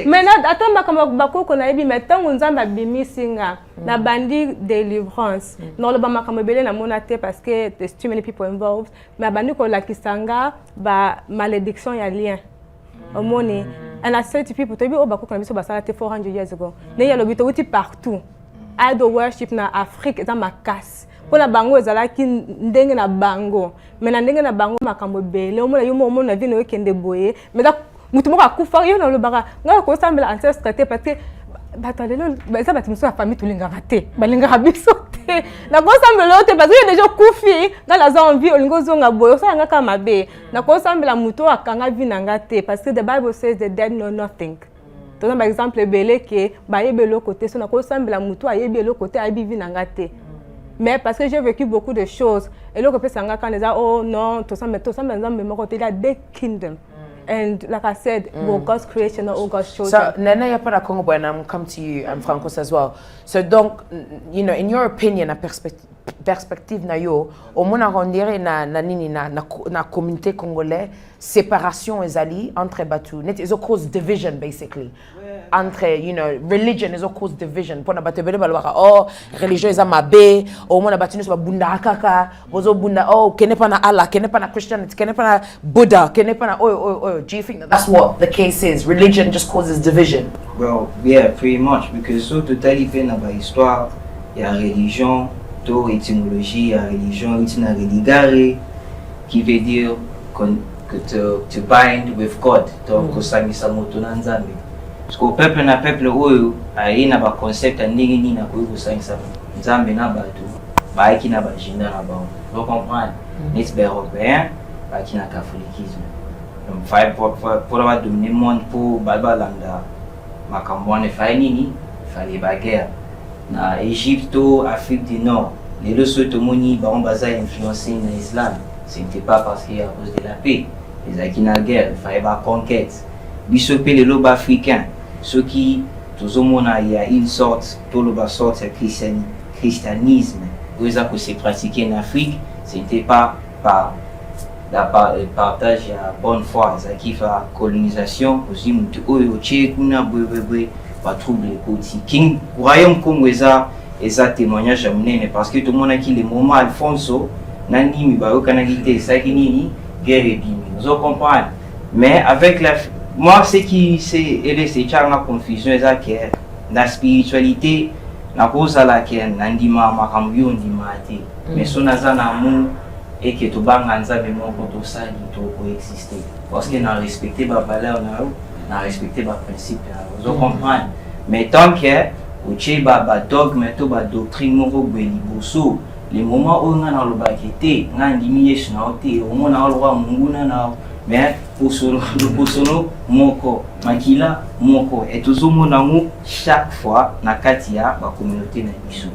Mais attends kama bakoko na ebi metango nzamba bimisinga na bandi délivrance. Non le ba makamo bele na monate parce que there's too many people involved. Mais bandi ko la kisanga ba malédiction ya lien. Omoni. And I said to people, to be over 400 years ago. They are lobby partout. Idol worship na Afrique is a makas. Pour la bango ezala ki ndenge na bango. Mais na ndenge na bango makambo bele. Omo na yumo omo na vino kende boye. Mais da mutu moko akufa yo na lobaka. Nga ko sambela ancestre te parce que batalelo ba ça batimuso la famille tulinga raté. Balinga rabiso te. Na ko sambela te parce que déjà kufi nga la za envie olingo zonga boye. Ça nga kama be. Na ko sambela muto akanga vinanga te parce que the Bible says the dead know nothing. Par exemple bele ke ba yebelo côté so na ko sambela muto ayebelo côté ayebi vinanga te. Mais parce que j'ai vécu beaucoup de choses et là que sanga quand les oh non tout ça mais dans mes côté là des kingdom and like I said we're God's creation not all God's children. So Nana ya para Congo and I'm come to you and Francos as well. So donc you know in your opinion a perspective na yo omona rondire na nini na communauté congolais séparation ezali entre batu net is a cause division basically entre you know religion is a cause division pona batu bele balwaka oh religion eza mabe omona batu niso babunda kaka bozo bunda oh kenepa na Allah kenepa na Christianity kenepa na Buddha kenepa na oh do you think that's what the case is religion just causes division? Well yeah pretty much because so totally fait na ba histoire ya religion to étymologie ya religion itina religare qui veut dire que to bind with God donc kosamisa moto na nzambe parce que peuple na peuple oyo aina ba concept ndenge nini na kosamisa nzambe na bato ba ki na ba jinda na ba vous comprenez net ba européen ba ki na catholicisme Donc pour avoir dominer le monde pour Balbalanda, Makambouane Fainini, il fallait la guerre. Na Égypte, Afrique du Nord, les leçons de Moni, Baron Baza influencé l'islam. Ce n'était pas parce qu'il y a à cause de la paix. Les acquis la guerre, il fallait la conquête. Bissopé les lobes africains, ceux qui, tout au monde, il y a une sorte, tout le bas sorte, c'est christianisme. Vous savez que c'est pratiqué en Afrique, ce n'était pas par le partage de la bonne foi. C'est qui fait la colonisation, aussi, nous pas trouble côté. King royaume Congo ça témoignage amené parce que tout le monde a qui les moments Alfonso nani mi ba okanagité ça qui ni guerre et bimi. Vous comprenez? Mais avec la moi c'est qui c'est c'est la confusion ça qui est la spiritualité la cause à laquelle nandima makambio ndimate. Mais son azana amour et que tout banga nzabe mon pour ça il doit coexister parce que n'a respecté ba valeur n'a respecté ba principe. Vous comprenez? Mais tant que au ba dogme to ba doctrine moko beli boso les moments où on a le bakete ngandimi yesu na ote on a le roi munguna na mais pour solo moko makila moko et tout mona mu chaque fois na katia ba communauté na biso.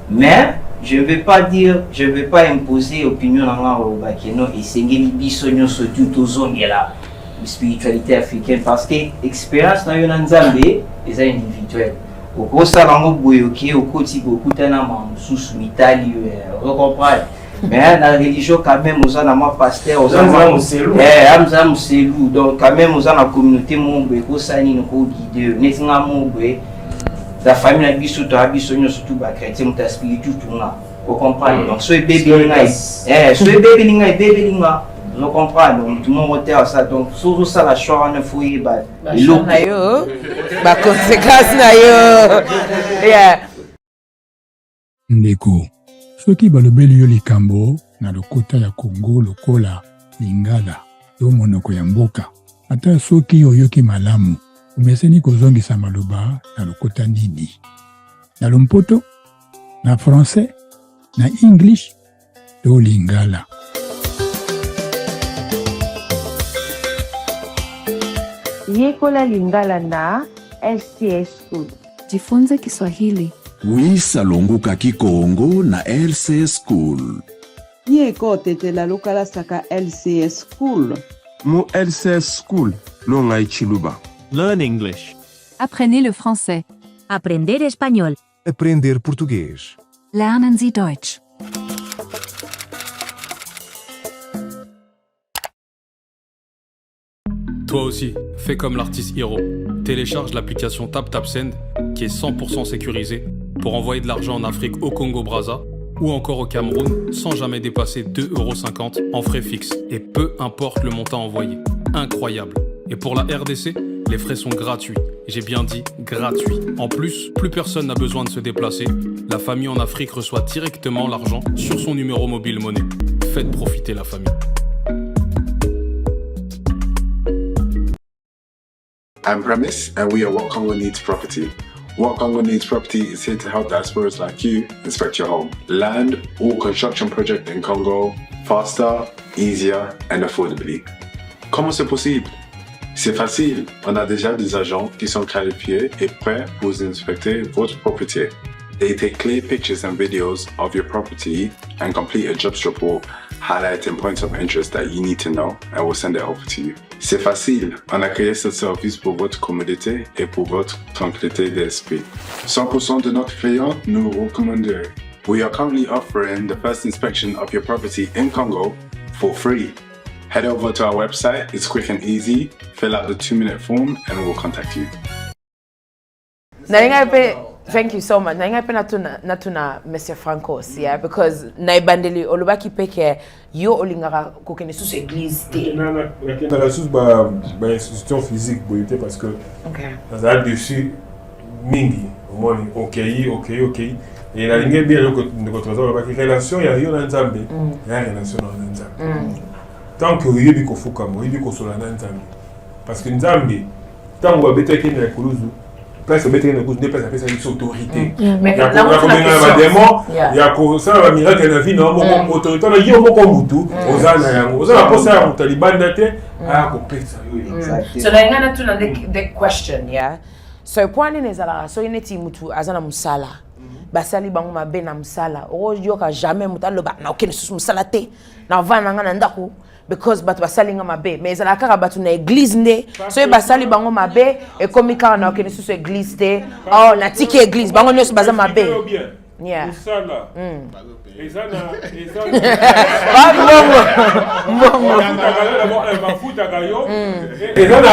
Mais je vais pas imposer opinion na au bakeno et sengeli biso nyoso tout ozongela spiritualité africaine parce que expérience na yo na nzambe eza individuel. Au cours ça lango boyoké au côté beaucoup tena sous mitali vous comprenez. Mais la religion quand même aux ana ma pasteur aux ana amza muselou donc quand même aux ana communauté mon ko sani no ko guider netinga mo la famille na biso to abiso nyo surtout ba chrétien muta spirituel tout na vous comprenez. Donc so bébé ngai so bébé ngai nous comprenons, donc tout le monde retient ça, donc surtout ça la choix ne fouille bah ba conséquence na yo yeah ndeko soki balobeli yo likambo na lokota ya Congo lokola lingala yo monoko ya mboka ata soki oyoki malamu umeseni kozongisa maloba na lokota nini na lompoto na français na english to lingala. Yekola Lingala na STS School. Jifunze Kiswahili. Wisa longuka Kikongo na LCS School. Nieko tetela lokala saka LCS School. Mu LCS School lo ngai chiluba. Learn English. Apprenez le français. Aprender español. Aprender português. Lernen Sie Deutsch. Toi aussi, fais comme l'artiste Hiro. Télécharge l'application TapTapSend qui est 100% sécurisée pour envoyer de l'argent en Afrique au Congo-Brazza ou encore au Cameroun sans jamais dépasser 2,50 € en frais fixes et peu importe le montant envoyé. Incroyable. Et pour la RDC, les frais sont gratuits. J'ai bien dit gratuits. En plus, plus personne n'a besoin de se déplacer. La famille en Afrique reçoit directement l'argent sur son numéro mobile monnaie. Faites profiter la famille. I'm Premise, and we are What Congo Needs Property. What Congo Needs Property is here to help diasporas like you inspect your home. Land or construction project in Congo faster, easier and affordably. Comment c'est possible? C'est facile. On a déjà des agents qui sont qualifiés et prêts pour vous inspecter votre propriété. They take clear pictures and videos of your property and complete a jobs report highlighting points of interest that you need to know and we'll send it over to you. C'est facile, on a créé ce service pour votre commodité et pour votre tranquillité d'esprit. 100% de notre clients nous recommandent. We are currently offering the first inspection of your property in Congo for free. Head over to our website, it's quick and easy, fill out the 2-minute form and we'll contact you. Thank you so much. Nainga pe natuna Mr. Francos, yeah, because naibandeli olubaki peke yo olingara kokene sous église té. Na la sous ba institution physique boité parce que dans la dessus mingi au moins OK et la ligne bien de votre relation il y a yo na nzambe il y a relation na nzambe tant que yebi ko fuka mo yebi ko sola na nzambe parce que nzambe tant on va beteke na kuluzu place mettre une cause de place après ça une autorité il y a un démon il y a ça va miracle dans vie non autorité là yo moko mutu ozana yango ozana posa ya taliban date So now I'm going to the question, yeah. So point is that so ineti mutu azana musala. Basali bango mabe na musala. O yoka jamais mutalo ba na okene susu musala te. Na vana ngana ndako because batu basali nga mabe. Mais ezala kaka batu na église nde. So basali bango mabe e komika na okene susu église te. Oh na tiki église bango nyoso baza mabe. Yeah. Musala. Ezana.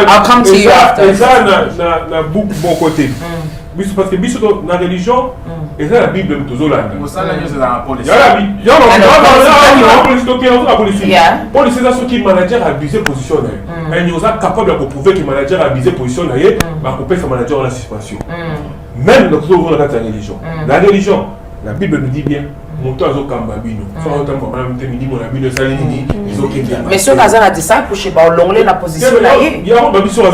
I'll come to you after. Ezana na book bon côté. Parce que biso dans la religion, et ça la Bible tout Zolanda. Musala c'est la police. Police c'est ce qui manager a abusé position là. Et nous a capable de prouver que manager a abusé position là, va couper son manager en suspension. Même dans la religion. La religion, la Bible nous dit bien. Mais ceux qui ont la discipleship, ils ont la position là. Ils ont la position là.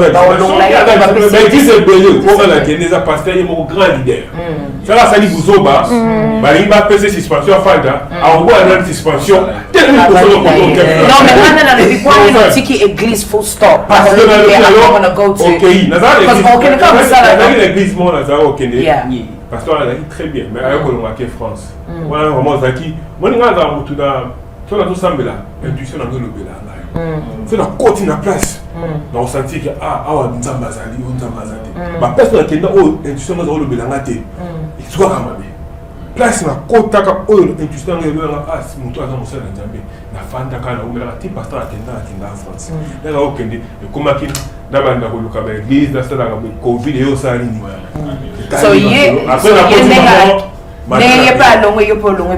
Ils ont pasteur, ils ont grand leader. Ça là, ça dit vous au bas. Il va peser suspension à Fada. On voit la suspension. Non, mais maintenant, le point est de ticket église full stop. Parce que l'église, pasteur a dit très bien, mais avec le France. Voilà, vraiment, Zaki. Moi, je suis dans tout ça, intuition dans le béla. C'est la côte na place. On sentit que on Nzambazali, on Nzambazali. Ma personne qui est dans intuition dans le béla ngate. Il soit quand même. Place na côte taka intuition dans le béla si mon toit dans mon seul Nzambé. Na fanda kana ou la type pasteur attendant en France. Là là okende et comment qu'il d'abord dans le cabane l'église dans la Covid et au salini. So ye n'est pas long et pour long et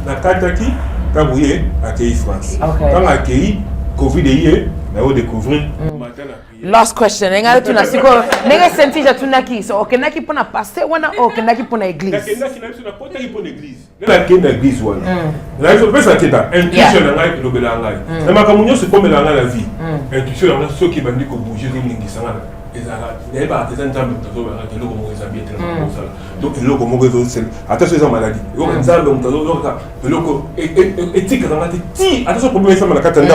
na kataki kabouye accueilli France. Quand accueilli Covid et na o découvrir. Last question. Nenga tuna siko nenga senti ja tuna ki so okena ki pona pasteur wana okena ki pona église. Okena ki na biso na pota ki pona église. Na kenda église wana. Na biso pesa kenda intuition na ngai lobela ngai. Na makamunyo se komela ngai la vie. Intuition na so ki bandi ko bouger ningi sanga. Il y a des gens qui ont donc il attention aux maladies. Il y a des gens éthique attention problème ça la katanda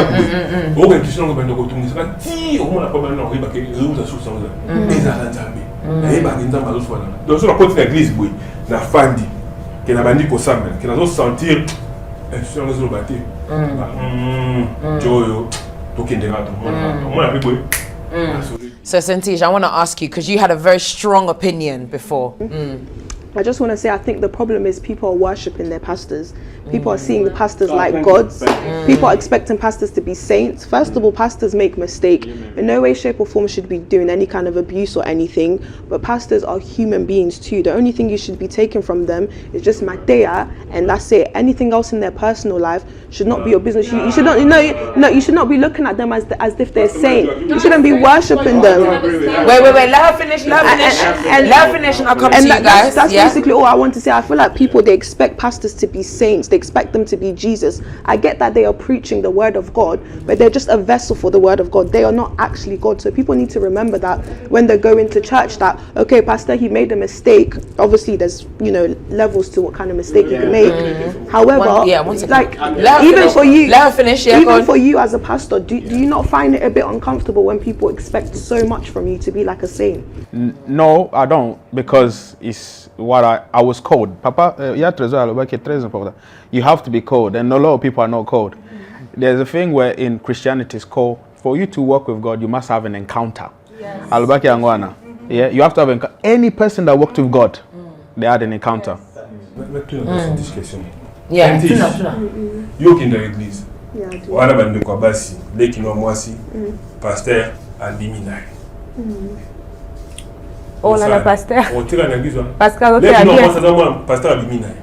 ko ko question ko bando ko tumisa ti o mona problème na riba ke ruza sous sans ezala nzambe na yeba nzambe azo swana donc sur la côté de l'église boy na fandi ke na bandi ko samba ke na zo sentir sur les obati joyo to kendera to mona boy. So Sentij, I want to ask you, because you had a very strong opinion before. I just want to say, I think the problem is people are worshipping their pastors. People are seeing the pastors like gods. People are expecting pastors to be saints. First of all, pastors make mistakes. In no way, shape or form should be doing any kind of abuse or anything. But pastors are human beings too. The only thing you should be taking from them is just Matea, and that's it. Anything else in their personal life should not be your business. You should not, you should not be looking at them as if they're saint. You shouldn't be worshipping them. Wait. Let her finish. Let her finish, and I'll come to you guys. That's basically all I want to say. I feel like people, they expect pastors to be saints. They expect them to be Jesus. I get that they are preaching the word of God, but they're just a vessel for the word of God. They are not actually God. So people need to remember that when they go into church, that okay, pastor, he made a mistake. Obviously there's levels to what kind of mistake you can make. However, like even for you, even for you as a pastor, do you not find it a bit uncomfortable when people expect so much from you to be like a saint? No, I don't, because it's what I was called. Papa, you have to be called, and a lot of people are not called. There's a thing where in Christianity it's called, for you to work with God, you must have an encounter. Yes. Yeah, you have to have any person that worked with God, they had an encounter. Yeah. You in the église. Voilà bande kwa basi, leki no mwasi, pasteur aliminai. Oh là là, pasteur. On tire la église. Pasteur, pasteur aliminai.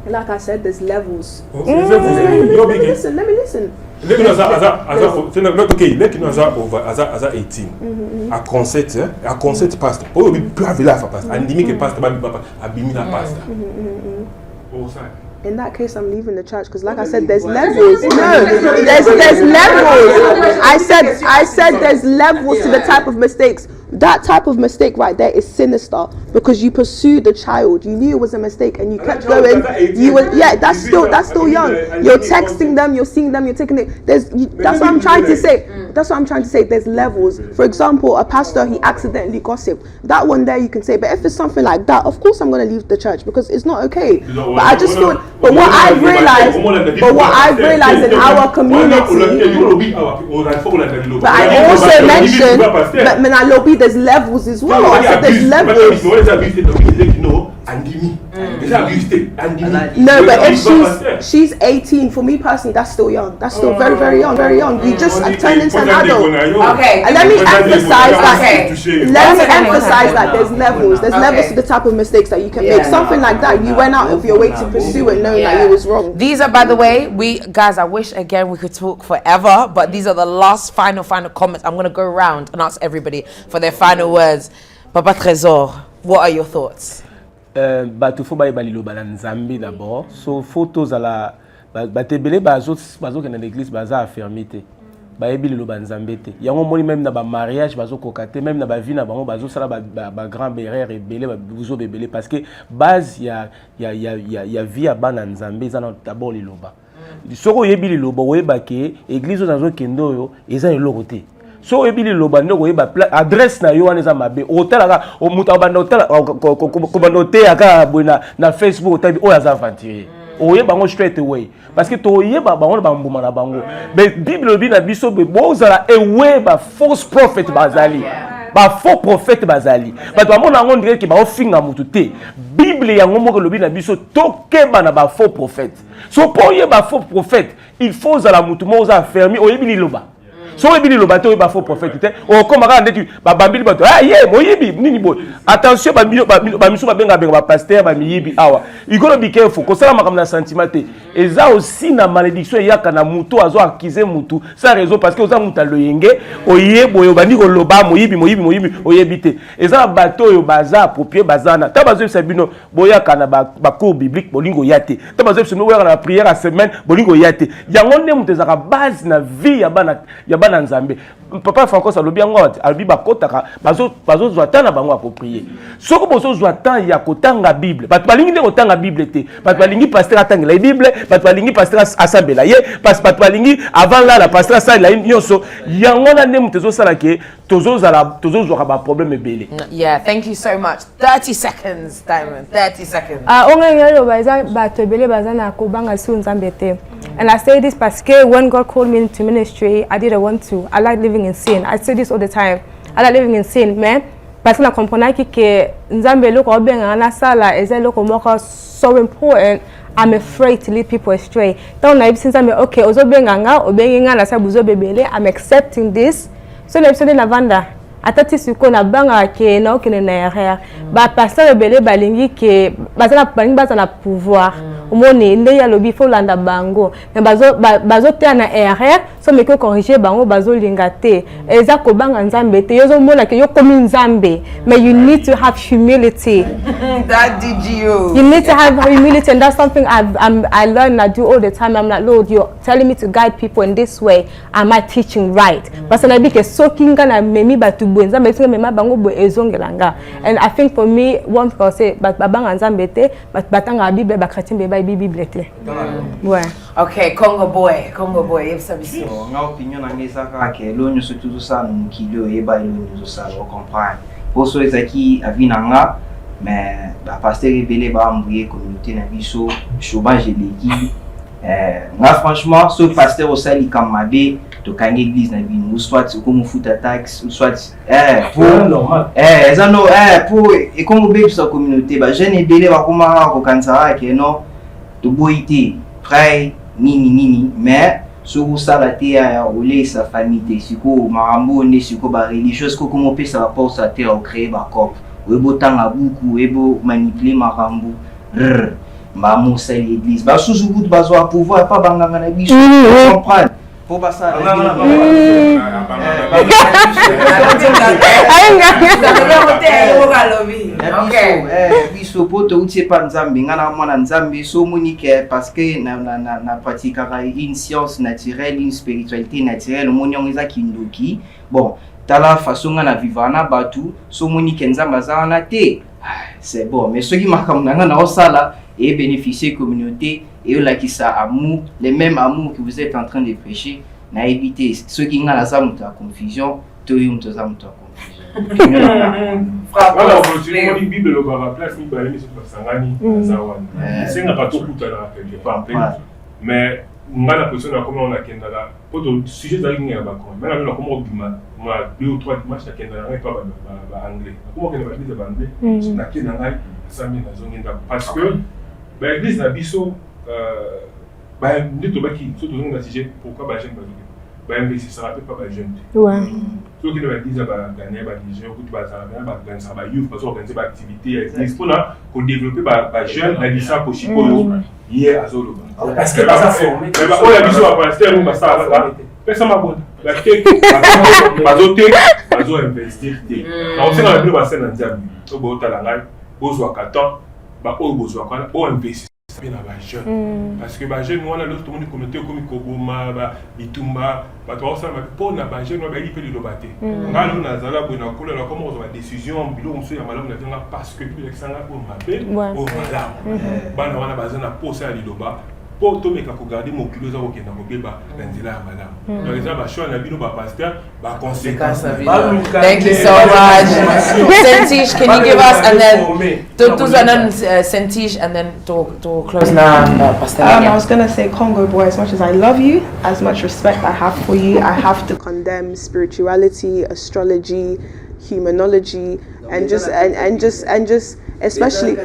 Like I said, there's levels. Let me listen. Let me know 18. A concert pastor. Oh, we plus là pastor. And dit que pastor ba abimina pastor. Oh ça. In that case, I'm leaving the church because, like I said, there's levels. No, there's levels. I said there's levels to the type of mistakes. That type of mistake right there is sinister because you pursued the child. You knew it was a mistake and you kept going. That's still young. You're texting them, you're seeing them, you're taking it. That's what I'm trying to say. That's what I'm trying to say. There's levels. For example, a pastor, he accidentally gossiped. That one there you can say, but if it's something like that, of course I'm going to leave the church because it's not okay. But I just feel, but what I've realized in our community, but I also mentioned that Menalobi, there's levels as well. I said there's levels. No, but if she's 18, for me personally, that's still young. That's still very, very young, very young. You just turned into an adult. Okay. And let me emphasize that there's levels. There's levels to the type of mistakes that you can make. Something like that, you went out of your way to pursue it, knowing that you was wrong. These are, by the way, guys, I wish again we could talk forever, but these are the last final comments. I'm gonna go around and ask everybody for their final words. Papa Trésor, what are your thoughts? Bato fo balilo bala nzambi d'abord. So photos à la batebele bazo que dans l'église baza affirmité. Bayebi lilo banzambete. Yango moni même na ba mariage bazo kokate, même na ba vie na bango bazo sala ba grand berère rebelle ba buzo bebele parce que base ya vie à bana nzambe za na d'abord liloba. Soko yebi liloba oyeba ke église nazo kendo yo eza eloko te. So ebili loba ndoko yeba adresse na yo aneza mabe otala o muta banda otala ko banda aka bona na Facebook otabi o yaza aventurer oyeba ngo straight away parce que to yeba bango ba mbuma na bango mais bible bi na biso be bozala ewe ba false prophet bazali ba faux prophète bazali ba to mona ngo ndike ba ofinga mutu te bible yango moko lobi na biso tokeba na ba faux prophète so po yeba faux prophète il faut za la mutu mo za fermer oyebi loba. So ebili lo bato ba faux prophète te o koma ka ndetu ba bambili bato moyibi nini boy attention ba misu ba benga ba pasteur ba miyibi awa you gotta be careful ko sala makam na sentiment te eza aussi na malédiction yaka na muto azo accuser mutu sans raison parce que oza muta lo yenge oyebo yo bandi ko loba moyibi oyebite eza bato yo baza approprié bazana ta bazo sabino boyaka na ba cours biblique bolingo yate ta bazo sabino boyaka na prière à semaine bolingo yate yango ne mutu za base na vie ya bana Nzambe. Papa Franco Salobi Angot, albi bakotaka bazo zwatana bango approprié. Soko bozo zwatana ya kotanga Bible. Bat balingi de kotanga Bible te. Bat balingi pasteur atanga la Bible, bat balingi pasteur asambela ye, bat balingi avant la pasteur sa la nyonso. Yango na ndemu tezo sala ke tozo zwa ba problème belé. Yeah, thank you so much. 30 seconds, Diamond. 30 seconds. Ongengelo baza batebele baza na kobanga si Nzambe te. And I say this because when God called me into ministry, I didn't want to. I like living in sin. I say this all the time. I like living in sin, man. Parce que na comprendre que Nzambe loko benga na sala eze loko moko so important. I'm afraid to lead people astray. Don't na ibisi Nzambe okay ozo benga nga obenga na sabuzo bebele. I'm accepting this. So na ibisi na vanda. Atati suko na banga ke na okene na erreur. Ba pasteur bebele balingi ke bazana balingi bazana pouvoir. Omoni nde ya lobi fo landa bango na bazo te na erreur so me ko corriger bango bazo linga te eza ko banga Nzambe te yozo mona ke yo komi Nzambe but you need to have humility. That did you need to have humility, and that's something I learn I do all the time. I'm like, Lord, you're telling me to guide people in this way, am I teaching right? But na bi ke sokinga na memi batu bo Nzambe singa mema bango bo ezongelanga. And I think for me one can say but banga Nzambe te but batanga Bible ba chrétien be Bible te. Ouais. Okay, Congo boy, yebisabisi. Na opinion na ngeza ka ke lo nyoso tuzo sa nkilo yeba lo nyoso sa o comprendre. Poso ezaki avinanga mais ba pasteur rebelle ba mbouye communauté na biso chômage eleki. Nga franchement ce pasteur au sali comme mabe to kanga église na bino ou soit comme futa tax ou soit pour normal eza no pour et comme be sa communauté ba jeune rebelle ba koma ko kansara ke no to boité frère nini mais sur ça la terre ou les sa famille te siko marambo ne siko ba religieuse ko comme pe ça porte sa terre au créer ba corps ou botanga beaucoup et bo manipuler marambo ma moussa l'église ba sous goût bazo à pouvoir pas banganga na biso comprendre pour pas ça biso po to utie pa nzambe ngana mwana nzambe so monike parce que na pratique une science naturelle, une spiritualité naturelle moni ongeza kindoki. Bon, tala façon ngana vivana batu so monike nzamba zana te. C'est bon, mais ceux qui marquent na osala et bénéficier communauté et là qui ça amour, les mêmes amours que vous êtes en train de prêcher, na éviter ceux qui ngana za muta confusion, to yum to za muta confusion. Voilà, on dit Bible au bas place ni balé sur Sangani Zawan. C'est un bateau pour quelque part mais ngana personne comment on a kendala pour le sujet d'aller à Bakon. Mais là on a comment bima moi 2 ou 3 dimanches à kendala pas anglais. Comment on va dire anglais? Na kendala ça me na zone parce que ba église na biso ba ndito baki surtout dans sujet pourquoi ba jeune ba investir ça rappelle pas ba jeune. Ouais. Ceux qui nous disent gagner des jeunes, que tu vas gagner ça youth parce qu'on organise des activités pour développer des jeunes dans ça pour chipo hier à Solola. Parce que pas ça formé. Mais on a vu sur la pasteur on va ça personne m'a bon. La tech bazo investir té. On sait dans le ba scène en diable. To bo talanga bozo 14 ba o bozo kwa o investir bien à jeune parce que jeune on a l'autre monde communauté comme Koboma Bitumba ba to ça pour na jeune on va y faire le baté ngalo na zala bona kola na comment on va décision bilo monsieur ya malamu na parce que puis l'exanga pour m'appeler au malamu bana wana bazana posa ya liloba pour to meka ko garder mon kilo za ko kenda ko beba na nzela ya malamu donc ça ba choix na bilo ba pasteur ba conséquence na bilo. Thank you so much. Sentish, can you give us and then to Sentish and then to close now Pastor. I was gonna say Congo boy, as much as I love you, as much respect I have for you, I have to condemn spirituality, astrology, humanology, and just especially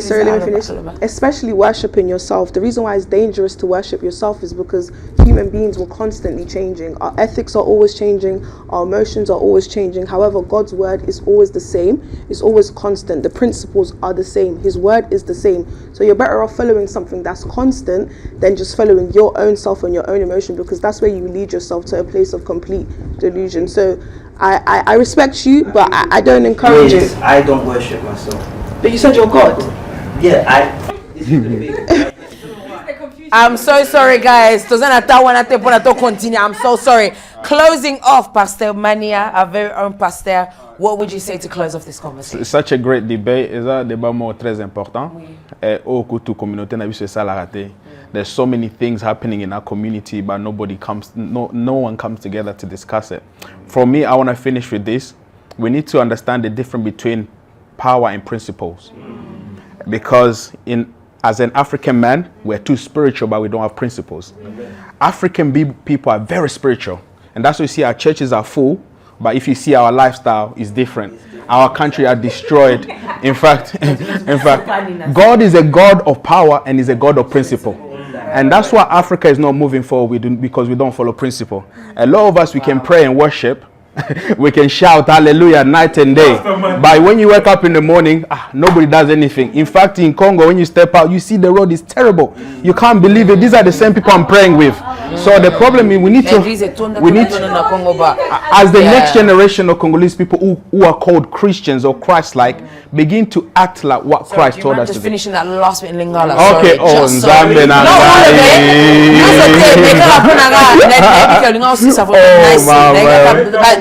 sorry, let me finish. Especially worshiping yourself. The reason why it's dangerous to worship yourself is because human beings will constantly changing. Our ethics are always changing. Our emotions are always changing. However, God's word is always the same. It's always constant. The principles are the same. His word is the same. So you're better off following something that's constant than just following your own self and your own emotion, because that's where you lead yourself to a place of complete delusion. So I respect you, but I don't encourage it. I don't worship myself. But you said you're God. Yeah, I'm so sorry, guys. I'm so sorry. Closing off, Pastor Mania, our very own pastor. What would you say to close off this conversation? C'est such a great debate. C'est un débat très important. Et au côté communauté, on a vu ça la rater. There's so many things happening in our community, but no one comes together to discuss it. For me, I want to finish with this. We need to understand the difference between power and principles. Because as an African man, we're too spiritual, but we don't have principles. African people are very spiritual. And that's why you see our churches are full, but if you see our lifestyle, it's different. Our country are destroyed. In fact, God is a God of power and is a God of principle. And that's why Africa is not moving forward because we don't follow principle. A lot of us, we can pray and worship. We can shout hallelujah night and day. But when you wake up in the morning, nobody does anything. In fact, in Congo, when you step out, you see the road is terrible. You can't believe it. These are the same people I'm praying with. So the problem is we need to as the next generation of Congolese people who are called Christians or Christ-like, begin to act like what Christ told us to do. Just finishing that last bit in Lingala. Okay, Nzambe na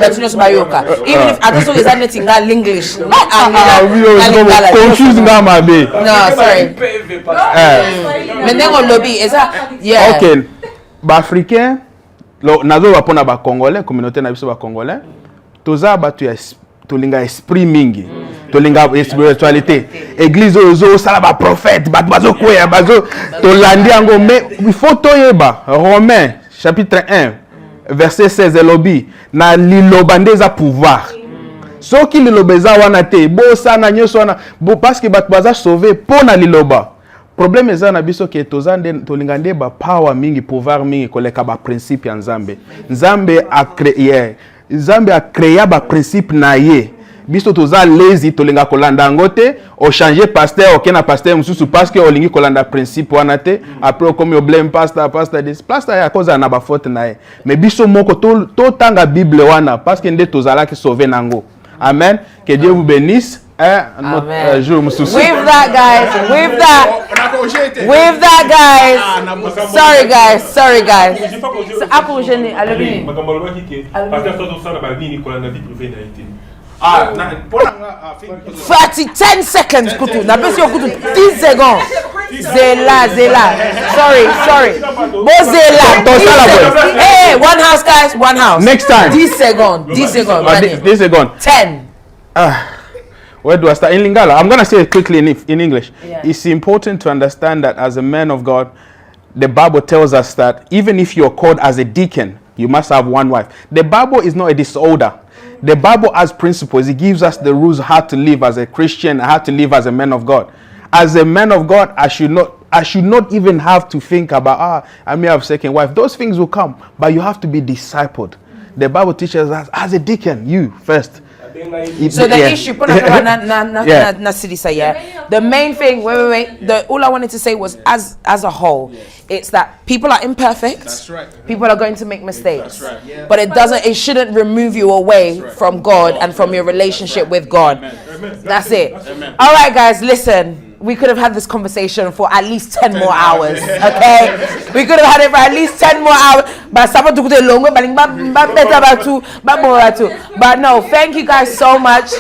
even if I don't say anything that English. Confused ngama be. No, sorry. Menengo lobby is that yeah. Okay. Ba africain nazo bapona ba congolais communauté na biso ba congolais toza batu ya tolinga esprit mingi tolinga spiritualité église ozo sala ba prophète batu bazo koya bazo tolandi yango mais il faut toyeba Romains chapitre 1 verset 16 lobby na liloba ndeza pouvoir soki liloba eza wana te bo sana nyoso wana bo parce que batu baza sauver pona liloba. Problème eza na biso ke tolingande ba power mingi pouvoir mingi koleka ba principe ya Nzambe. Nzambe a créé ba principe na ye. Biso toza lazy tolinga kolanda ngote o changer pasteur okena pasteur mususu parce que olingi kolanda principe wana te après comme yo blame pastor this pastor ya cause na ba faute na ye. Mais biso moko to tanga Bible wana parce que nde tozala ki sauver nango. Amen. Que Dieu vous bénisse. Amen. With that, guys. With that, guys. Sorry, guys. Fati 10 seconds kutu. Na besi yo kutu 10 seconds. Zela. Sorry. Bo zela. Hey, one house, guys. One house. Next time. 10 seconds. 10 seconds. 10. Where do I start? In Lingala, I'm going to say it quickly in English. Yeah. It's important to understand that as a man of God, the Bible tells us that even if you're called as a deacon, you must have one wife. The Bible is not a disorder. The Bible has principles. It gives us the rules how to live as a Christian, how to live as a man of God. As a man of God, I should not even have to think about, I may have a second wife. Those things will come, but you have to be discipled. The Bible teaches us as a deacon, you first. So the issue, the main thing, all I wanted to say was as a whole, it's that people are imperfect. That's right. People are going to make mistakes. That's right. But it shouldn't remove you away from God and from your relationship with God. That's it. All right, guys, listen. We could have had this conversation for at least 10 more hours, okay? We could have had it for at least 10 more hours. But no, thank you guys so much.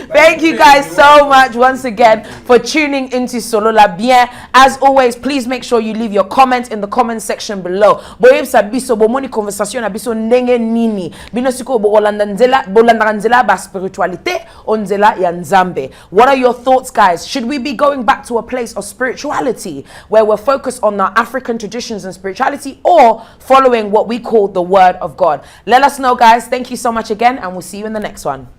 Thank you guys so much once again for tuning into Solola Bien. As always, please make sure you leave your comment in the comment section below. What are your thoughts, guys? Should we be going back to a place of spirituality where we're focused on our African traditions and spirituality, or following what we call the Word of God? Let us know, guys. Thank you so much again, and we'll see you in the next one.